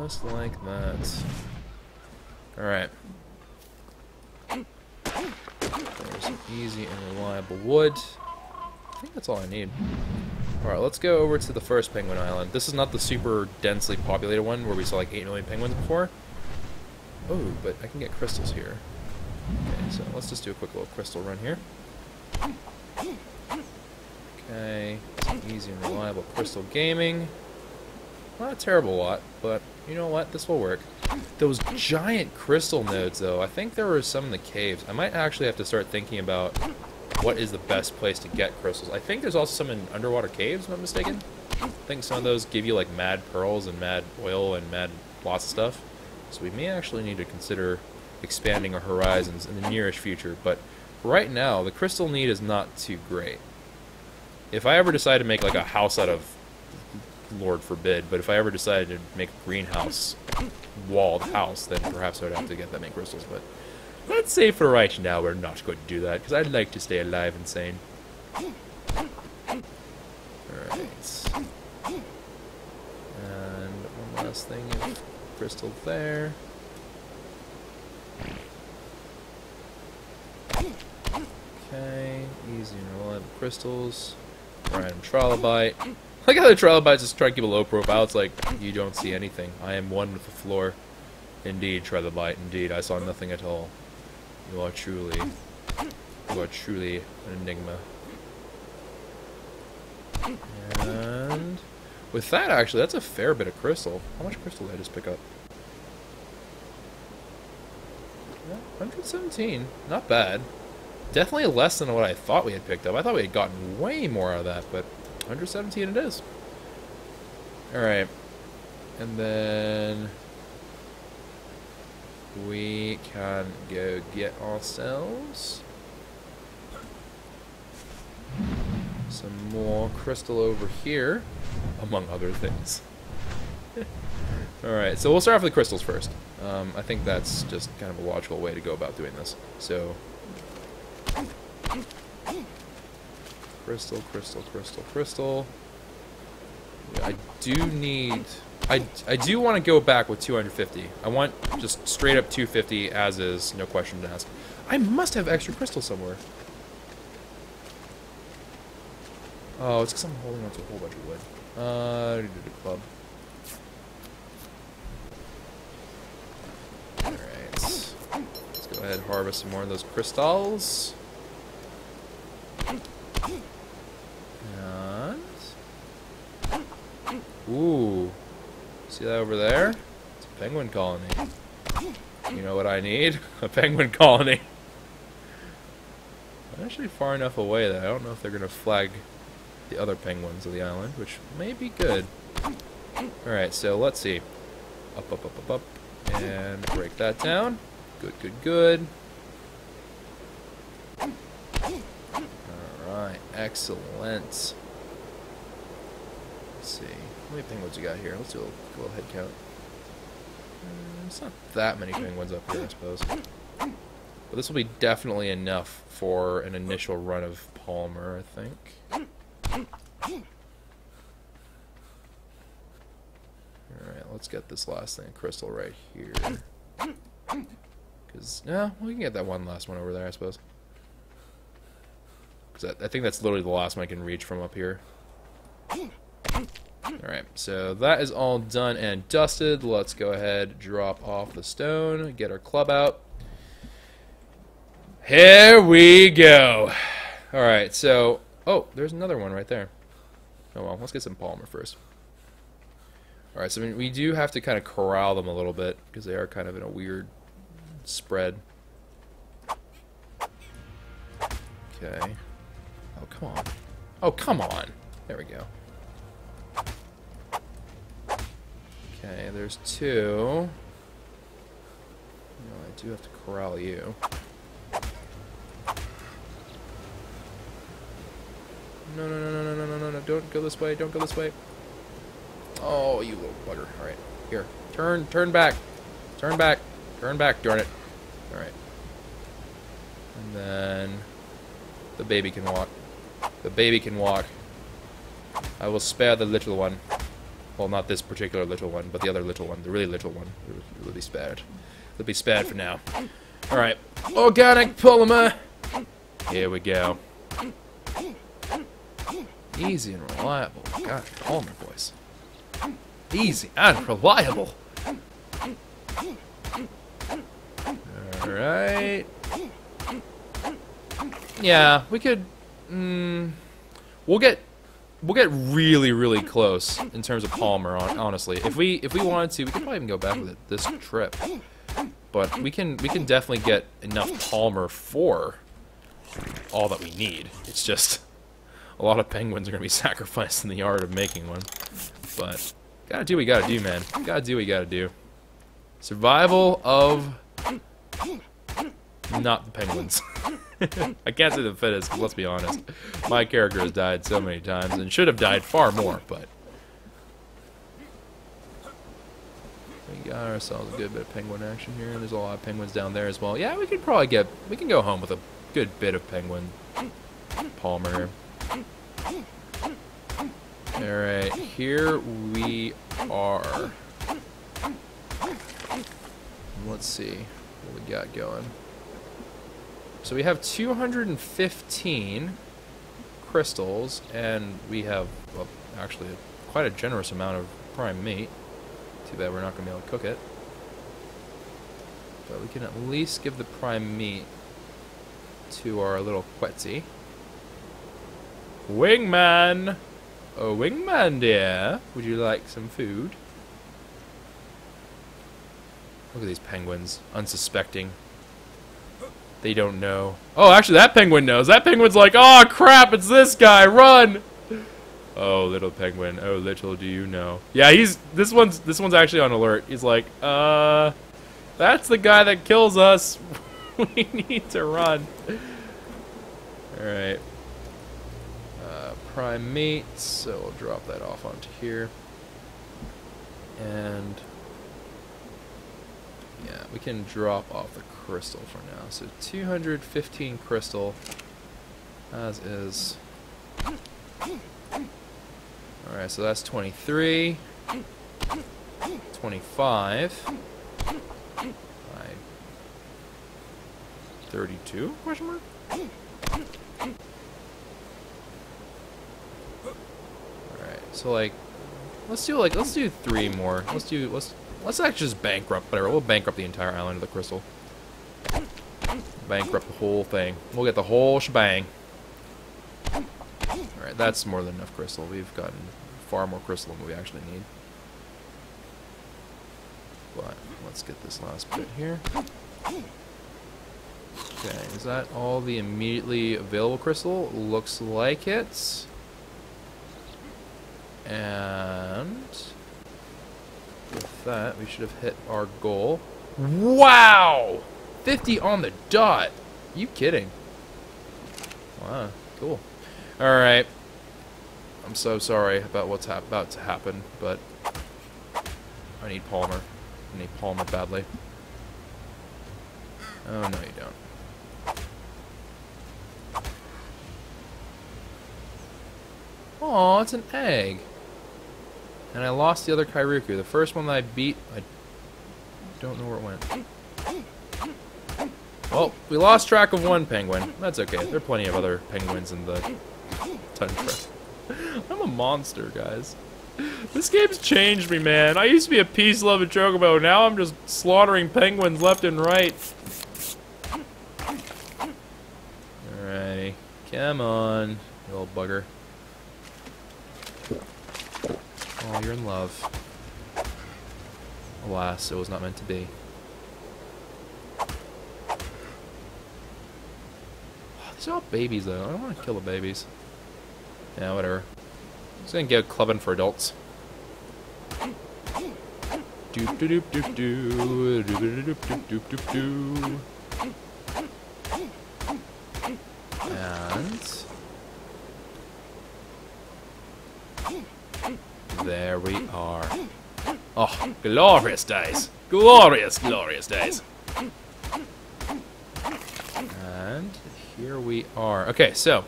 Just like that. Alright. There's some easy and reliable wood. I think that's all I need. Alright, let's go over to the first penguin island. This is not the super densely populated one where we saw like 8 million penguins before. Oh, but I can get crystals here. Okay, so let's just do a quick little crystal run here. Okay, some easy and reliable crystal gaming. Not a terrible lot, but you know what? This will work. Those giant crystal nodes, though, I think there were some in the caves. I might actually have to start thinking about what is the best place to get crystals. I think there's also some in underwater caves, if I'm not mistaken. I think some of those give you like mad pearls and mad oil and mad lots of stuff. So we may actually need to consider expanding our horizons in the nearest future. But right now, the crystal need is not too great. If I ever decide to make like a house out of, Lord forbid, but if I ever decided to make a greenhouse, walled house, then perhaps I would have to get that many crystals. But let's say for right now we're not going to do that, because I'd like to stay alive and sane. Alright. And one last thing of crystal there. Okay, easy and reliable crystals. Random trilobite. Look how the trilobites just try to keep a low profile. It's like, you don't see anything. I am one with the floor. Indeed, trilobite. Indeed, I saw nothing at all. You are truly an enigma. And with that, actually, that's a fair bit of crystal. How much crystal did I just pick up? Yeah, 117. Not bad. Definitely less than what I thought we had picked up. I thought we had gotten way more out of that, but 117 it is. Alright. And then we can go get ourselves some more crystal over here, among other things. Alright, so we'll start off with the crystals first. I think that's just kind of a logical way to go about doing this. So, crystal, crystal, crystal, crystal. I do need... I do want to go back with 250. I want just straight up 250 as is, no question asked. I must have extra crystal somewhere. Oh, it's because I'm holding on to a whole bunch of wood. I need to do the club. Alright. Let's go ahead and harvest some more of those crystals. And... ooh. See that over there? It's a penguin colony. You know what I need? A penguin colony. I'm actually far enough away that I don't know if they're going to flag the other penguins of the island, which may be good. Alright, so let's see. Up, up, up, up, up. And break that down. Good, good, good. Alright, excellent. Let's see. How many penguins we got here? Let's do a little head count. It's not that many penguins up here, I suppose. But this will be definitely enough for an initial run of Palmer, I think. Alright, let's get this last thing, crystal, right here. Because, yeah, we can get that one last one over there, I suppose. Because I think that's literally the last one I can reach from up here. Alright, so that is all done and dusted. Let's go ahead, drop off the stone, get our club out. Here we go! Alright, so... oh, there's another one right there. Oh well, let's get some Palmer first. Alright, so we do have to kind of corral them a little bit, because they are kind of in a weird spread. Okay. Oh, come on. Oh, come on! There we go. Okay, there's two. No, I do have to corral you. No, no, no, no, no, no, no, no, no, don't go this way, don't go this way. Oh, you little bugger. Alright, here. Turn back. Turn back. Turn back, darn it. Alright. And then... the baby can walk. The baby can walk. I will spare the little one. Well, not this particular little one, but the other little one. The really little one. It will be spared. It'll be spared for now. Alright. Organic polymer! Here we go. Easy and reliable. God, Palmer boys. Easy and reliable. Alright. Yeah, we could... we'll get really, really close in terms of Palmer, honestly. If we wanted to, we could probably even go back with it this trip. But we can definitely get enough Palmer for all that we need. It's just a lot of penguins are going to be sacrificed in the art of making one. But gotta do what you gotta do, man. Gotta do what you gotta do. Survival of not the penguins. I can't say the fittest, 'cause let's be honest. My character has died so many times and should have died far more, but we got ourselves a good bit of penguin action here. There's a lot of penguins down there as well. Yeah, we could probably we can go home with a good bit of penguin Palmer. Alright, here we are. Let's see what we got going. So we have 215 crystals, and we have, well, actually quite a generous amount of prime meat. Too bad we're not going to be able to cook it. But we can at least give the prime meat to our little Kwehs. Wingman! Oh, Wingman dear, would you like some food? Look at these penguins, unsuspecting. They don't know. Oh, actually, that penguin knows. That penguin's like, oh crap, it's this guy, run! Oh, little penguin. Oh, little do you know. Yeah, this one's actually on alert. He's like, that's the guy that kills us. We need to run. All right. Prime meat, so we'll drop that off onto here. And yeah, we can drop off the crystal for now. So 215 crystal, as is. Alright, so that's 23, 25, 32, question mark? So let's do 3 more. Let's actually just bankrupt whatever. We'll bankrupt the entire island of the crystal. Bankrupt the whole thing. We'll get the whole shebang. Alright, that's more than enough crystal. We've gotten far more crystal than we actually need. But let's get this last bit here. Okay, is that all the immediately available crystal? Looks like it. And with that, we should have hit our goal. Wow! 50 on the dot. You kidding? Wow, cool. Alright. I'm so sorry about what's about to happen, but I need Palmer. I need Palmer badly. Oh, no you don't. Aw, it's an egg. And I lost the other Kairuku. The first one that I beat, I don't know where it went. Well, we lost track of one penguin. That's okay. There are plenty of other penguins in the tundra. I'm a monster, guys. This game's changed me, man. I used to be a peace-loving Chocobo. Now I'm just slaughtering penguins left and right. Alrighty. Come on, you little bugger. Oh, you're in love. Alas, it was not meant to be. Oh, these are all babies, though. I don't want to kill the babies. Yeah, whatever. Just gonna go clubbing for adults. Doop doop doop doop doop doop doop doop doop. And there we are. Oh, glorious days. Glorious, glorious days. And here we are. Okay, so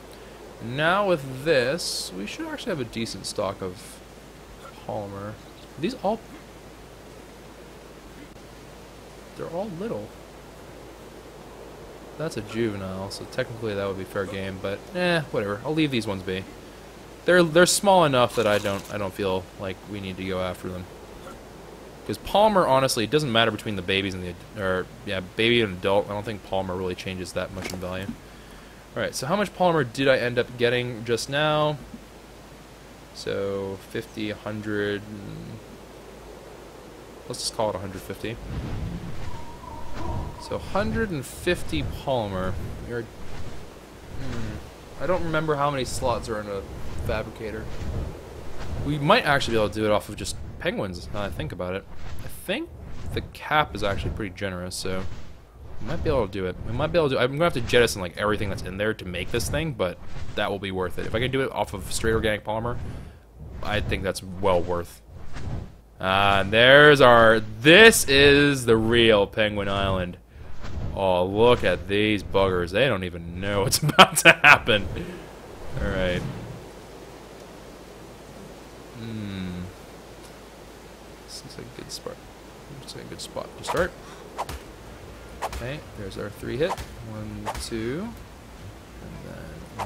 now with this, we should actually have a decent stock of polymer. Are these all... They're all little. That's a juvenile, so technically that would be fair game, but whatever. I'll leave these ones be. They're small enough that I don't feel like we need to go after them. Because Palmer, honestly, it doesn't matter between the babies and baby and adult. I don't think Palmer really changes that much in value. Alright, so how much polymer did I end up getting just now? So 50, 100, let's just call it 150. So 150 polymer. We are I don't remember how many slots are in a fabricator. We might actually be able to do it off of just penguins, now that I think about it. I think the cap is actually pretty generous, so we might be able to do it. We might be able to do it. I'm going to have to jettison like everything that's in there to make this thing, but that will be worth it. If I can do it off of straight organic polymer, I think that's well worth. And there's our... This is the real Penguin Island. Oh, look at these buggers. They don't even know what's about to happen. Alright. This is a good spot. It's a good spot to start. Okay, there's our 3 hit. 1, 2. And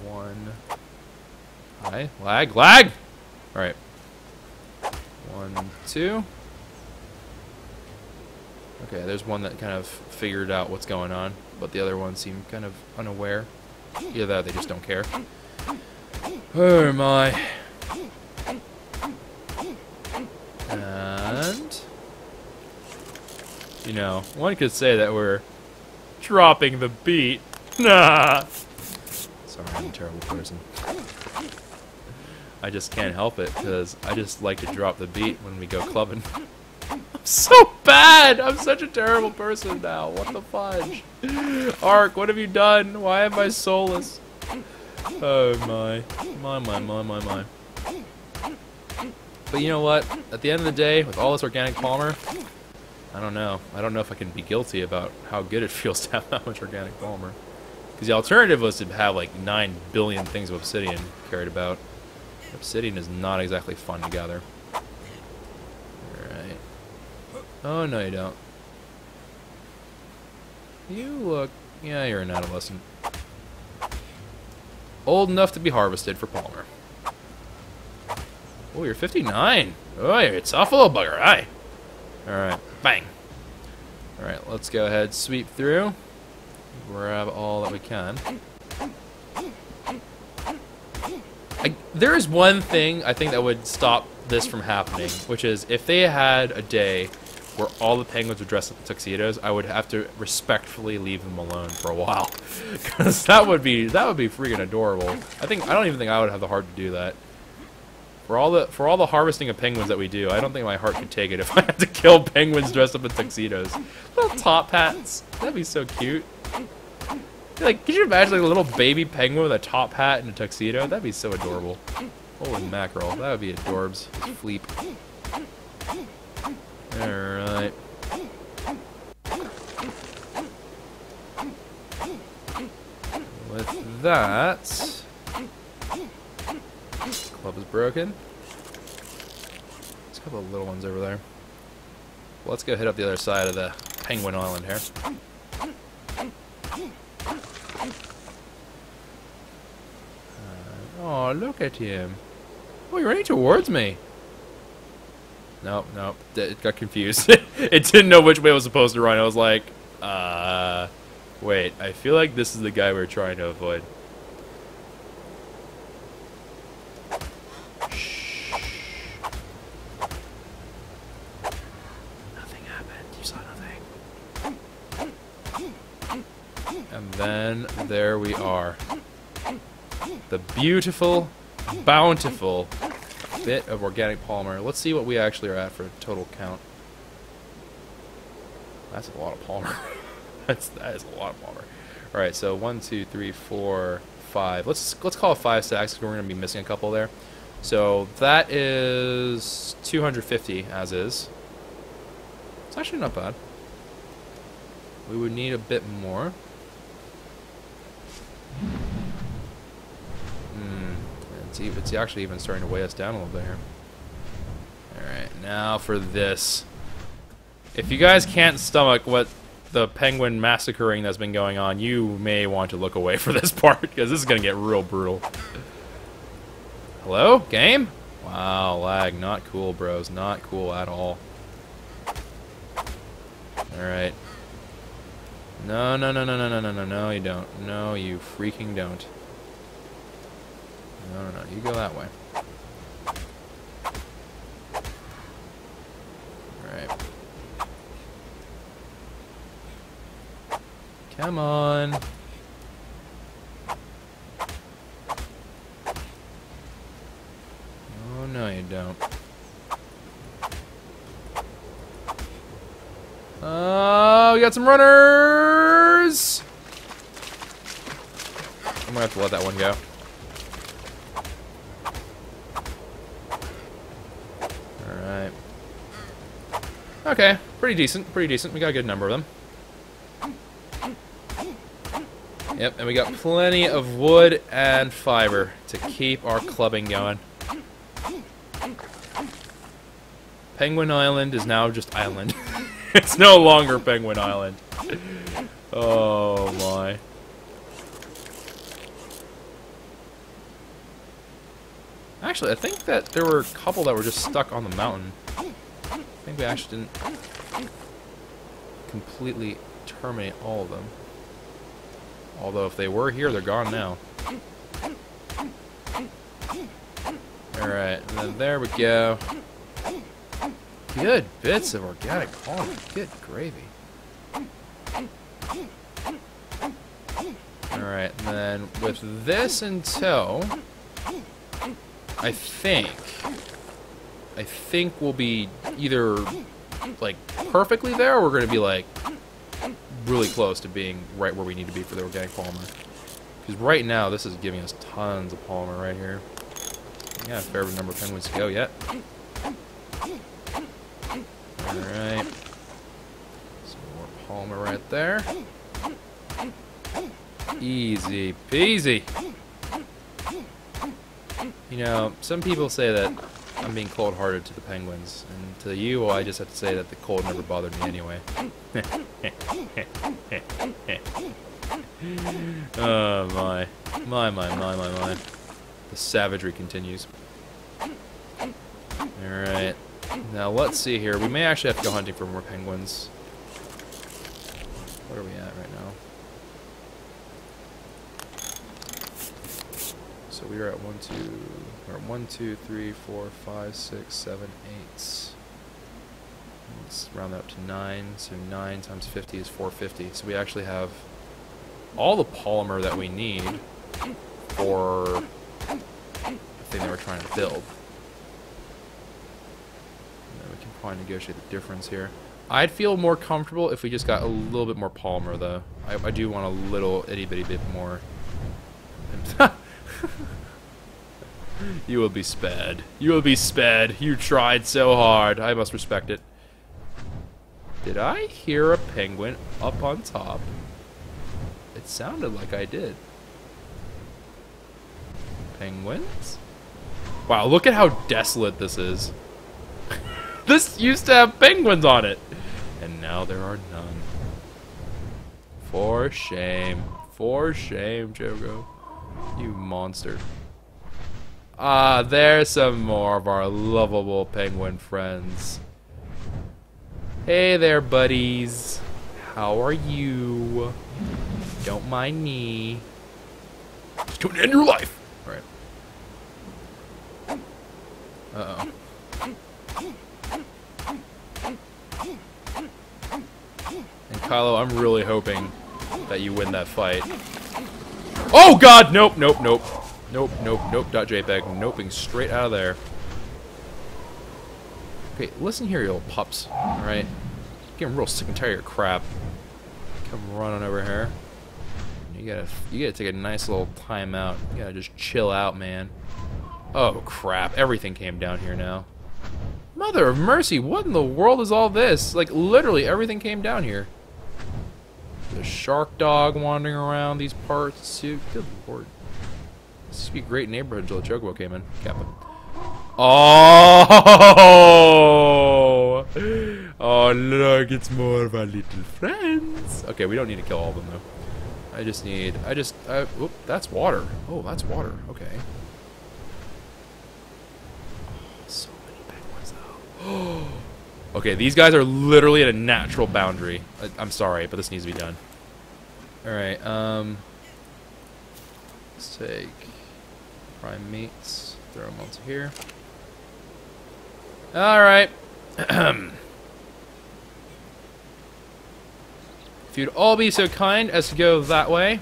then 1. Hi. Lag. Lag! Alright. 1, 2. Okay, there's one that kind of figured out what's going on, but the other one seemed kind of unaware. Either that or they just don't care. Oh my. And... you know, one could say that we're dropping the beat. Nah. Sorry, I'm a terrible person. I just can't help it, because I just like to drop the beat when we go clubbing. I'm so bad! I'm such a terrible person now. What the fudge? ARK, what have you done? Why am I soulless? Oh my. My. But you know what? At the end of the day, with all this organic polymer, I don't know. I don't know if I can be guilty about how good it feels to have that much organic polymer. Because the alternative was to have like 9 billion things of obsidian carried about. Obsidian is not exactly fun to gather. Alright. Oh, no you don't. You look... yeah, you're an adolescent. Old enough to be harvested for polymer. Oh, you're 59. Oh, you're a tough little bugger. Aye. Alright. Bang. Alright, let's go ahead, sweep through. Grab all that we can. There is one thing I think that would stop this from happening, which is if they had a day where all the penguins were dressed up in tuxedos, I would have to respectfully leave them alone for a while, because that would be freaking adorable. I don't even think I would have the heart to do that. For all the harvesting of penguins that we do, I don't think my heart could take it if I had to kill penguins dressed up in tuxedos. Little top hats, that'd be so cute. Like, could you imagine like a little baby penguin with a top hat and a tuxedo? That'd be so adorable. Holy mackerel, that would be adorbs. Just fleep. Alright. With that... club is broken. There's a couple of little ones over there. Well, let's go hit up the other side of the Penguin Island here. Oh, look at him. Oh, you're running towards me. Nope, nope. It got confused. It didn't know which way it was supposed to run. I was like, wait, I feel like this is the guy we're trying to avoid. Shh. Nothing happened. You saw nothing. And then, there we are. The beautiful, bountiful bit of organic polymer. Let's see what we actually are at for a total count. That's a lot of polymer. that is a lot of polymer. All right, so 1, 2, 3, 4, 5. Let's call it 5 stacks because we're gonna be missing a couple there. So that is 250 as is. It's actually not bad. We would need a bit more. It's actually even starting to weigh us down a little bit here. Alright, now for this. If you guys can't stomach what the penguin massacring that's been going on, you may want to look away for this part, because this is going to get real brutal. Hello? Game? Wow, lag. Not cool, bros. Not cool at all. Alright. No, no, no, no, no, no, no, no, no, you don't. No, you freaking don't. No, no, no, you go that way. Alright. Come on. you don't. Oh, we got some runners! I'm gonna have to let that one go. Alright. Okay, pretty decent, pretty decent. We got a good number of them. Yep, and we got plenty of wood and fiber to keep our clubbing going. Penguin Island is now just island. It's no longer Penguin Island. Oh my. Actually, I think that there were a couple that were just stuck on the mountain. I think we actually didn't completely terminate all of them. Although if they were here, they're gone now. Alright, and then there we go. Good bits of organic polymer. Good gravy. Alright, and then with this in tow, I think we'll be either like perfectly there, or we're going to be like really close to being right where we need to be for the organic polymer. Because right now, this is giving us tons of polymer right here. Yeah, a fair number of penguins to go yet. Alright. Some more polymer right there. Easy peasy. You know, some people say that I'm being cold-hearted to the penguins, and to you, well, I just have to say that the cold never bothered me anyway. Oh my. My. The savagery continues. Alright. Now let's see here. We may actually have to go hunting for more penguins. What are we at right now? So we are at 1, 2, 3, 4, 5, 6, 7, 8. Let's round that up to 9. So 9 times 50 is 450. So we actually have all the polymer that we need for the thing that we're trying to build. And then we can probably negotiate the difference here. I'd feel more comfortable if we just got a little bit more polymer, though. I do want a little itty-bitty bit more. You will be spared. You will be spared. You tried so hard. I must respect it. Did I hear a penguin up on top? It sounded like I did. Penguins? Wow, look at how desolate this is. This used to have penguins on it. And now there are none. For shame. For shame, Choco. You monster. Ah, there's some more of our lovable penguin friends. Hey there, buddies. How are you? Don't mind me. It's going to end your life. All right. Uh-oh. And Kylo, I'm really hoping that you win that fight. Oh God! Nope, nope, nope. Nope, nope, nope, .jpeg. Noping straight out of there. Okay, listen here, you little pups. Alright? Getting real sick and tired of your crap. Come running over here. You gotta take a nice little time out. You gotta just chill out, man. Oh crap, everything came down here now. Mother of mercy, what in the world is all this? Like, literally everything came down here. The shark dog wandering around these parts too. Good lord. This used to be a great neighborhood until the Chocobo came in. Kappa. Oh! Oh, look, it's more of our little friends. Okay, we don't need to kill all of them, though. Oop, that's water. Oh, that's water. Okay. Oh, so many penguins, though. Okay, these guys are literally at a natural boundary. I'm sorry, but this needs to be done. Alright, let's take prime meats, throw them onto here. Alright. If you'd all be so kind as to go that way.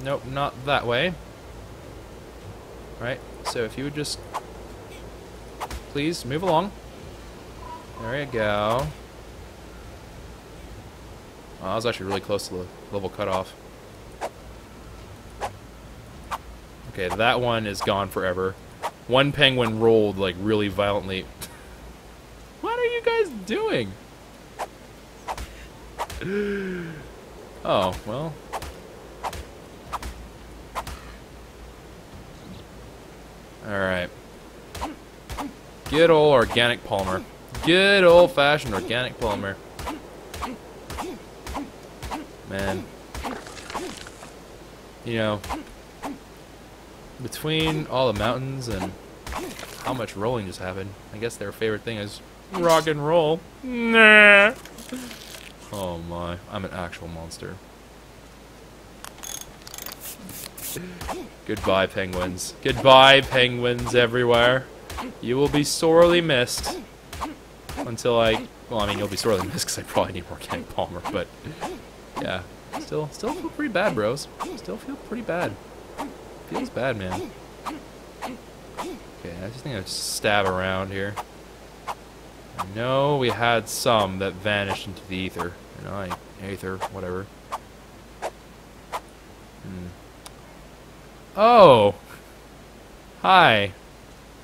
Nope, not that way. Right, so if you would just please, move along. There you go. Oh, I was actually really close to the level cutoff. Okay, that one is gone forever. One penguin rolled, like, really violently. What are you guys doing? Oh, well. Alright. Good old organic polymer. Good old-fashioned organic polymer. Man. You know, between all the mountains and how much rolling just happened, I guess their favorite thing is rock and roll. Nah. Oh my, I'm an actual monster. Goodbye, penguins. Goodbye, penguins everywhere. You will be sorely missed. Until I... Well, I mean, you'll be sorely missed because I probably need organic polymer, but... Yeah. Still feel pretty bad, bros. Still feel pretty bad. Feels bad, man. Okay, I just think I'll stab around here. I know we had some that vanished into the ether. You know, ether, whatever. Oh! Hi.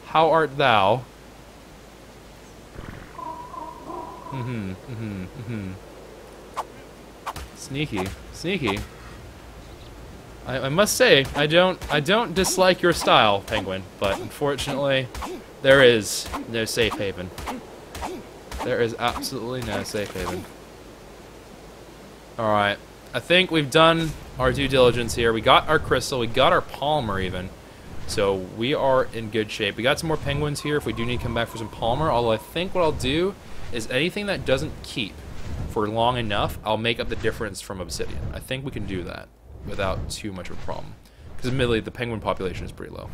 How art thou? Sneaky. Sneaky. I must say, I don't dislike your style, penguin, but unfortunately, there is no safe haven. There is absolutely no safe haven. Alright. I think we've done our due diligence here. We got our crystal, we got our polymer even. So we are in good shape. We got some more penguins here if we do need to come back for some polymer, although I think what I'll do is anything that doesn't keep for long enough, I'll make up the difference from obsidian. I think we can do that without too much of a problem. Because admittedly, the penguin population is pretty low.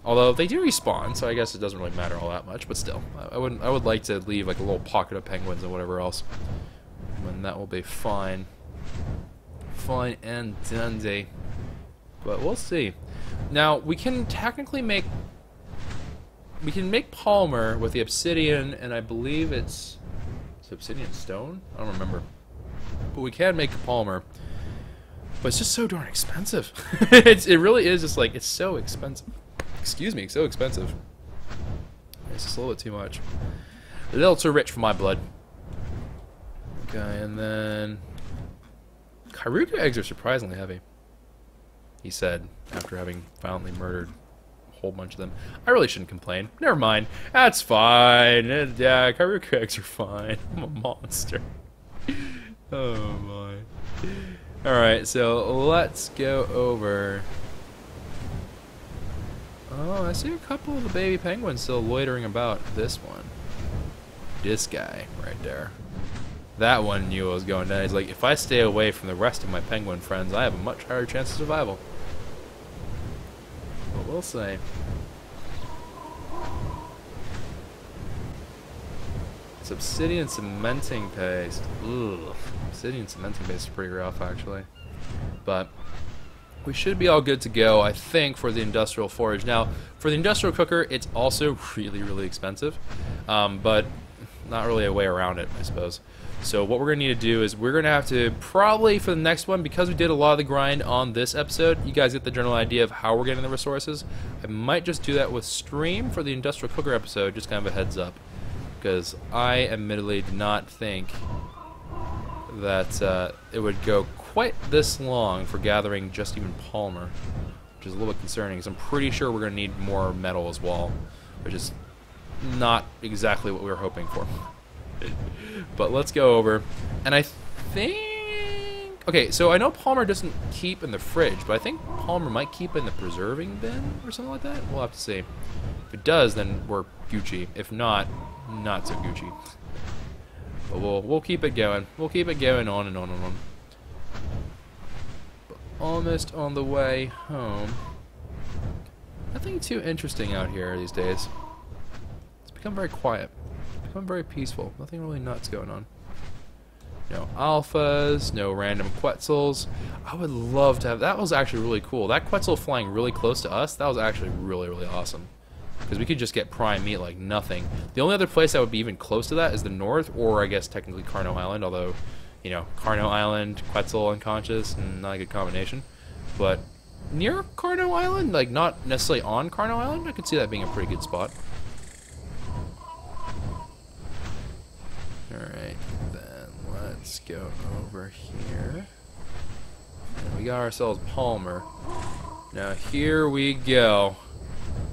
Although they do respawn, so I guess it doesn't really matter all that much, but still. I would like to leave like a little pocket of penguins and whatever else. And that will be fine. Fine and dandy. But we'll see. Now, we can technically make... We can make polymer with the obsidian, and I believe it's obsidian stone? I don't remember. But we can make polymer. But it's just so darn expensive. It really is just like, it's so expensive. Excuse me, so expensive. It's just a little bit too much. A little too rich for my blood. Okay, and then... Kairuku eggs are surprisingly heavy. He said, after having violently murdered a whole bunch of them. I really shouldn't complain. Never mind. That's fine. Yeah, Kairuku eggs are fine. I'm a monster. Oh my. Alright, so let's go over... Oh, I see a couple of the baby penguins still loitering about. This one. This guy right there. That one knew I was going down. He's like, if I stay away from the rest of my penguin friends, I have a much higher chance of survival. But we'll see. It's obsidian cementing paste. Ugh. Obsidian cementing paste is pretty rough, actually. But we should be all good to go, I think, for the industrial forage. Now, for the industrial cooker, it's also really, really expensive. But not really a way around it, I suppose. So what we're going to need to do is we're going to have to probably, for the next one, because we did a lot of the grind on this episode, you guys get the general idea of how we're getting the resources. I might just do that with stream for the industrial cooker episode, just kind of a heads up. Because I admittedly did not think that it would go quite this long for gathering just even polymer, which is a little bit concerning, because I'm pretty sure we're going to need more metal as well, which is not exactly what we were hoping for. But let's go over, and I think... Okay, so I know polymer doesn't keep in the fridge, but I think polymer might keep in the preserving bin or something like that. We'll have to see. If it does, then we're Gucci. If not, not so Gucci. But we'll keep it going. We'll keep it going on and on and on. But almost on the way home. Nothing too interesting out here these days. It's become very quiet. It's become very peaceful. Nothing really nuts going on. No alphas, no random Quetzals. I would love to have... That was actually really cool. That Quetzal flying really close to us, that was actually really, really awesome. Because we could just get prime meat like nothing. The only other place that would be even close to that is the north, or I guess technically Carno Island, although, you know, Carno Island, Quetzal, unconscious, not a good combination. But near Carno Island, like not necessarily on Carno Island, I could see that being a pretty good spot. Alright, then let's go over here. And we got ourselves Palmer. Now here we go.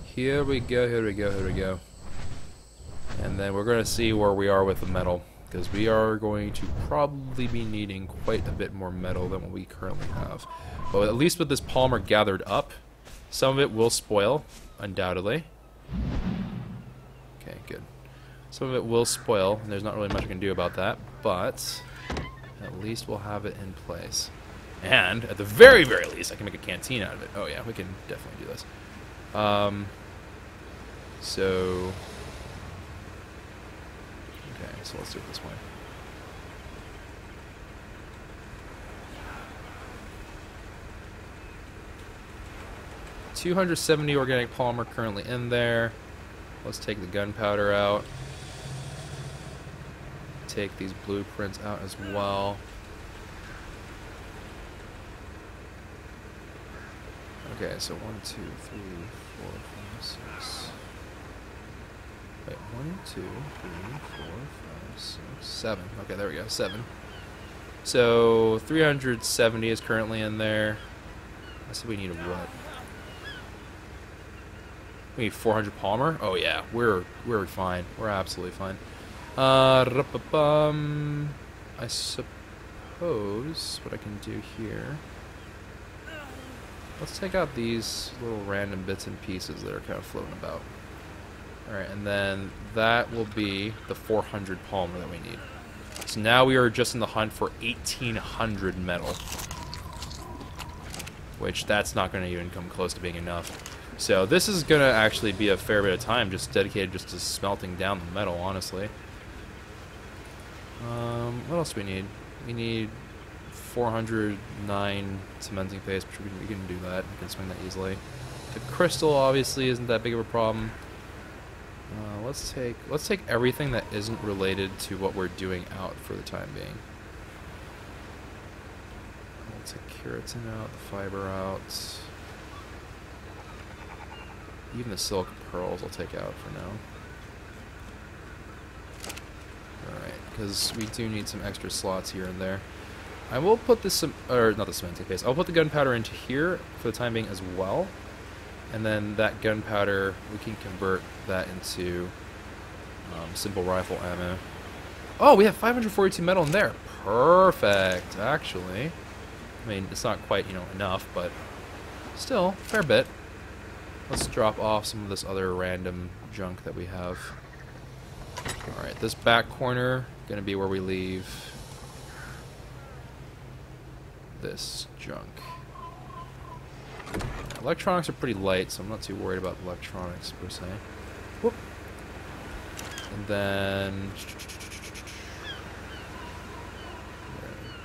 Here we go, here we go, here we go. And then we're going to see where we are with the metal. Because we are going to probably be needing quite a bit more metal than what we currently have. But at least with this Palmer gathered up, some of it will spoil, undoubtedly. Okay, good. Some of it will spoil, and there's not really much I can do about that, but at least we'll have it in place. And, at the very, very least, I can make a canteen out of it. Oh yeah, we can definitely do this. So... okay, so let's do it this way. $270 organic polymer currently in there. Let's take the gunpowder out. Take these blueprints out as well. Okay, so 1, 2, 3, 4, 5, 6. Wait, 1, 2, 3, 4, 5, 6, 7. Okay, there we go, 7. So 370 is currently in there. I said we need a what? We need 400 polymer? Oh yeah, we're fine. We're absolutely fine. I suppose what I can do here. Let's take out these little random bits and pieces that are kind of floating about. Alright, and then that will be the 400 polymer that we need. So now we are just in the hunt for 1,800 metal. Which, that's not going to even come close to being enough. So this is going to actually be a fair bit of time just dedicated just to smelting down the metal, honestly. What else do we need? We need 409 cementing paste, which we can do that. We can swing that easily. The crystal obviously isn't that big of a problem. Let's take everything that isn't related to what we're doing out for the time being. We'll take keratin out, the fiber out. Even the silk pearls I'll take out for now. Alright, because we do need some extra slots here and there. I will put this, or not the cementing paste, I'll put the gunpowder into here for the time being as well. And then that gunpowder, we can convert that into simple rifle ammo. Oh, we have 542 metal in there. Perfect, actually. I mean, it's not quite, you know, enough, but still, fair bit. Let's drop off some of this other random junk that we have. Alright, this back corner, gonna be where we leave this junk. Electronics are pretty light, so I'm not too worried about electronics per se. Whoop. And then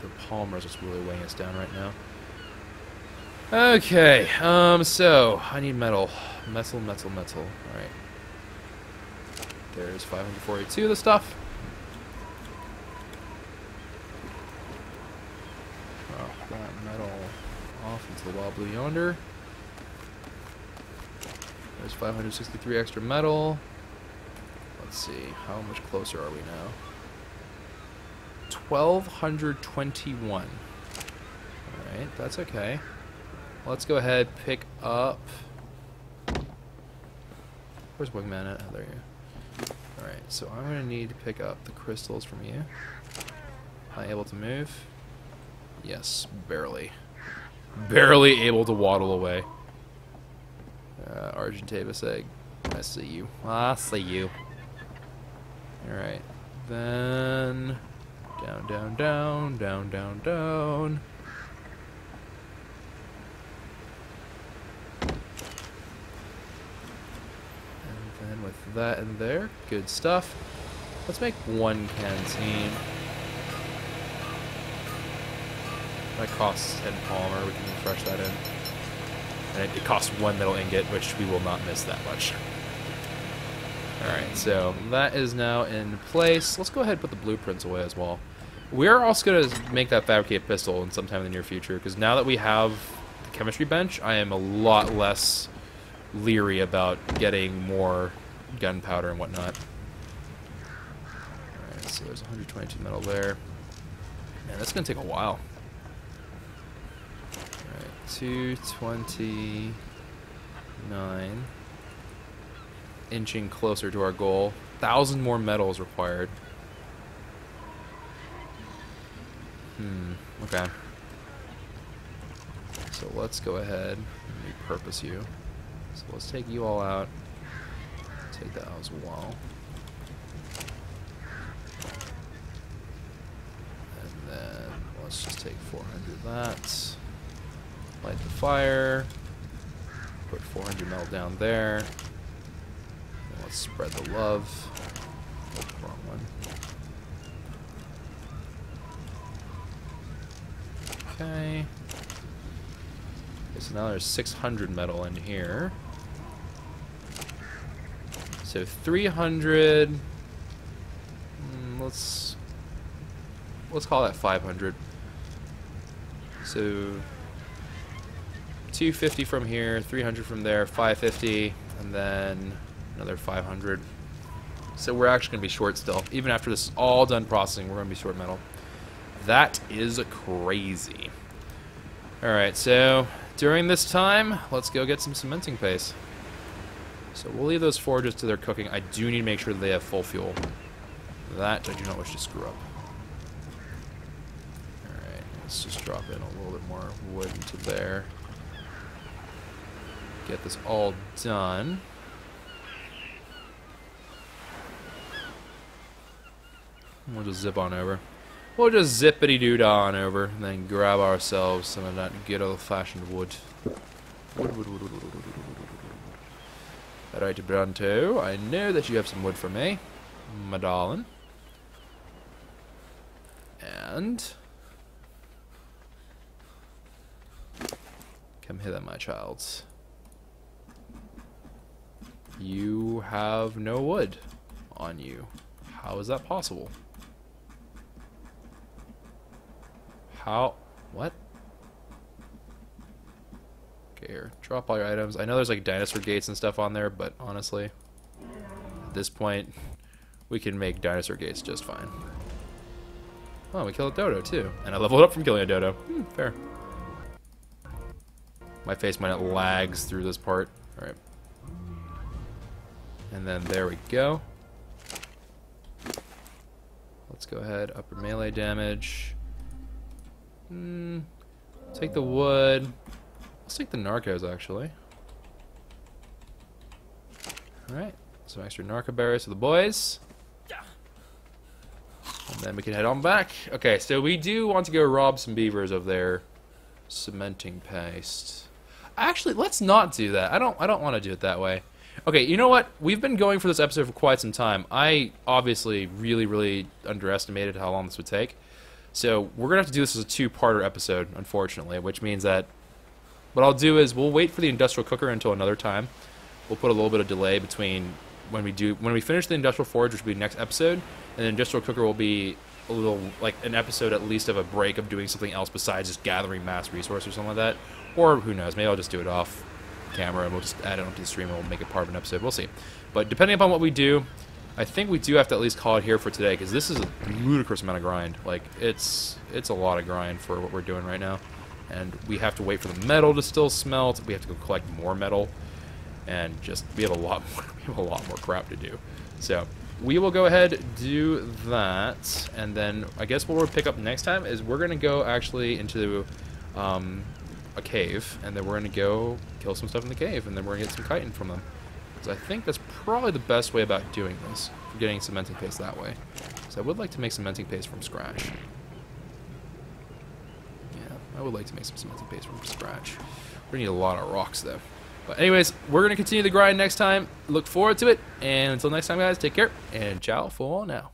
the polymers is really weighing us down right now. Okay, so I need metal. Metal. Alright. There's 542 of the stuff. Oh, that metal off into the wild blue yonder. There's 563 extra metal. Let's see, how much closer are we now? 1,221. Alright, that's okay. Let's go ahead, pick up... Where's Wingman at? Oh, there you go. Alright, so I'm going to need to pick up the crystals from you. Am I able to move? Yes, barely. Barely able to waddle away. Argentavis egg. I see you. I see you. Alright. Then... down. And with that in there, good stuff. Let's make one canteen. That costs 10 polymer, we can refresh that in. And it costs 1 metal ingot, which we will not miss that much. Alright, so that is now in place. Let's go ahead and put the blueprints away as well. We are also going to make that fabricated pistol in sometime in the near future, because now that we have the chemistry bench, I am a lot less leery about getting more gunpowder and whatnot. Alright, so there's 122 metal there. Man, that's going to take a while. Alright, 229. Inching closer to our goal. 1,000 more metal is required. Okay. So let's go ahead and repurpose you. So let's take you all out. Take that out as well. And then let's just take 400 of that. Light the fire. Put 400 metal down there. Let's spread the love. Oh, wrong one. Okay. So now there's 600 metal in here. So 300. Let's call that 500. So 250 from here, 300 from there, 550, and then another 500. So we're actually going to be short still. Even after this is all done processing, we're going to be short metal. That is crazy. Alright, so during this time, let's go get some cementing paste. So we'll leave those forges to their cooking. I do need to make sure that they have full fuel. That I do not wish to screw up. Alright, let's just drop in a little bit more wood into there. Get this all done. We'll just zip on over. We'll just zippity-doo-dah on over, and then grab ourselves some of that good old-fashioned wood. Alright, Bronto, I know that you have some wood for me, my darling. And come hither, my child. You have no wood on you. How is that possible? How? What? Okay, here. Drop all your items. I know there's like dinosaur gates and stuff on there, but honestly, at this point, we can make dinosaur gates just fine. Oh, we killed a dodo too. And I leveled up from killing a dodo. Fair. My face might lags through this part. Alright. And then there we go. Let's go ahead. Upper melee damage. Take the wood. Let's take the narcos, actually. Alright. Some extra narco berries for the boys. And then we can head on back. Okay, so we do want to go rob some beavers of their cementing paste. Actually, let's not do that. I don't want to do it that way. Okay, you know what? We've been going for this episode for quite some time. I obviously really underestimated how long this would take. So we're going to have to do this as a two-parter episode, unfortunately, which means that what I'll do is we'll wait for the industrial cooker until another time. We'll put a little bit of delay between when we finish the industrial forge, which will be next episode, and the industrial cooker will be a little, like an episode at least of a break of doing something else besides just gathering mass resources or something like that. Or who knows, maybe I'll just do it off camera and we'll just add it onto the stream and we'll make it part of an episode. We'll see. But depending upon what we do, I think we do have to at least call it here for today, because this is a ludicrous amount of grind. Like, it's a lot of grind for what we're doing right now. And we have to wait for the metal to still smelt. We have to go collect more metal. And just, we have a lot more crap to do. So, we will go ahead, do that. And then, I guess what we'll pick up next time is we're going to go actually into a cave. And then we're going to go kill some stuff in the cave. And then we're going to get some chitin from them. So I think that's probably the best way about doing this, for getting cementing paste that way. So I would like to make cementing paste from scratch. Yeah, I would like to make some cementing paste from scratch. We're going to need a lot of rocks, though. But anyways, we're going to continue the grind next time. Look forward to it. And until next time, guys, take care. And ciao for now.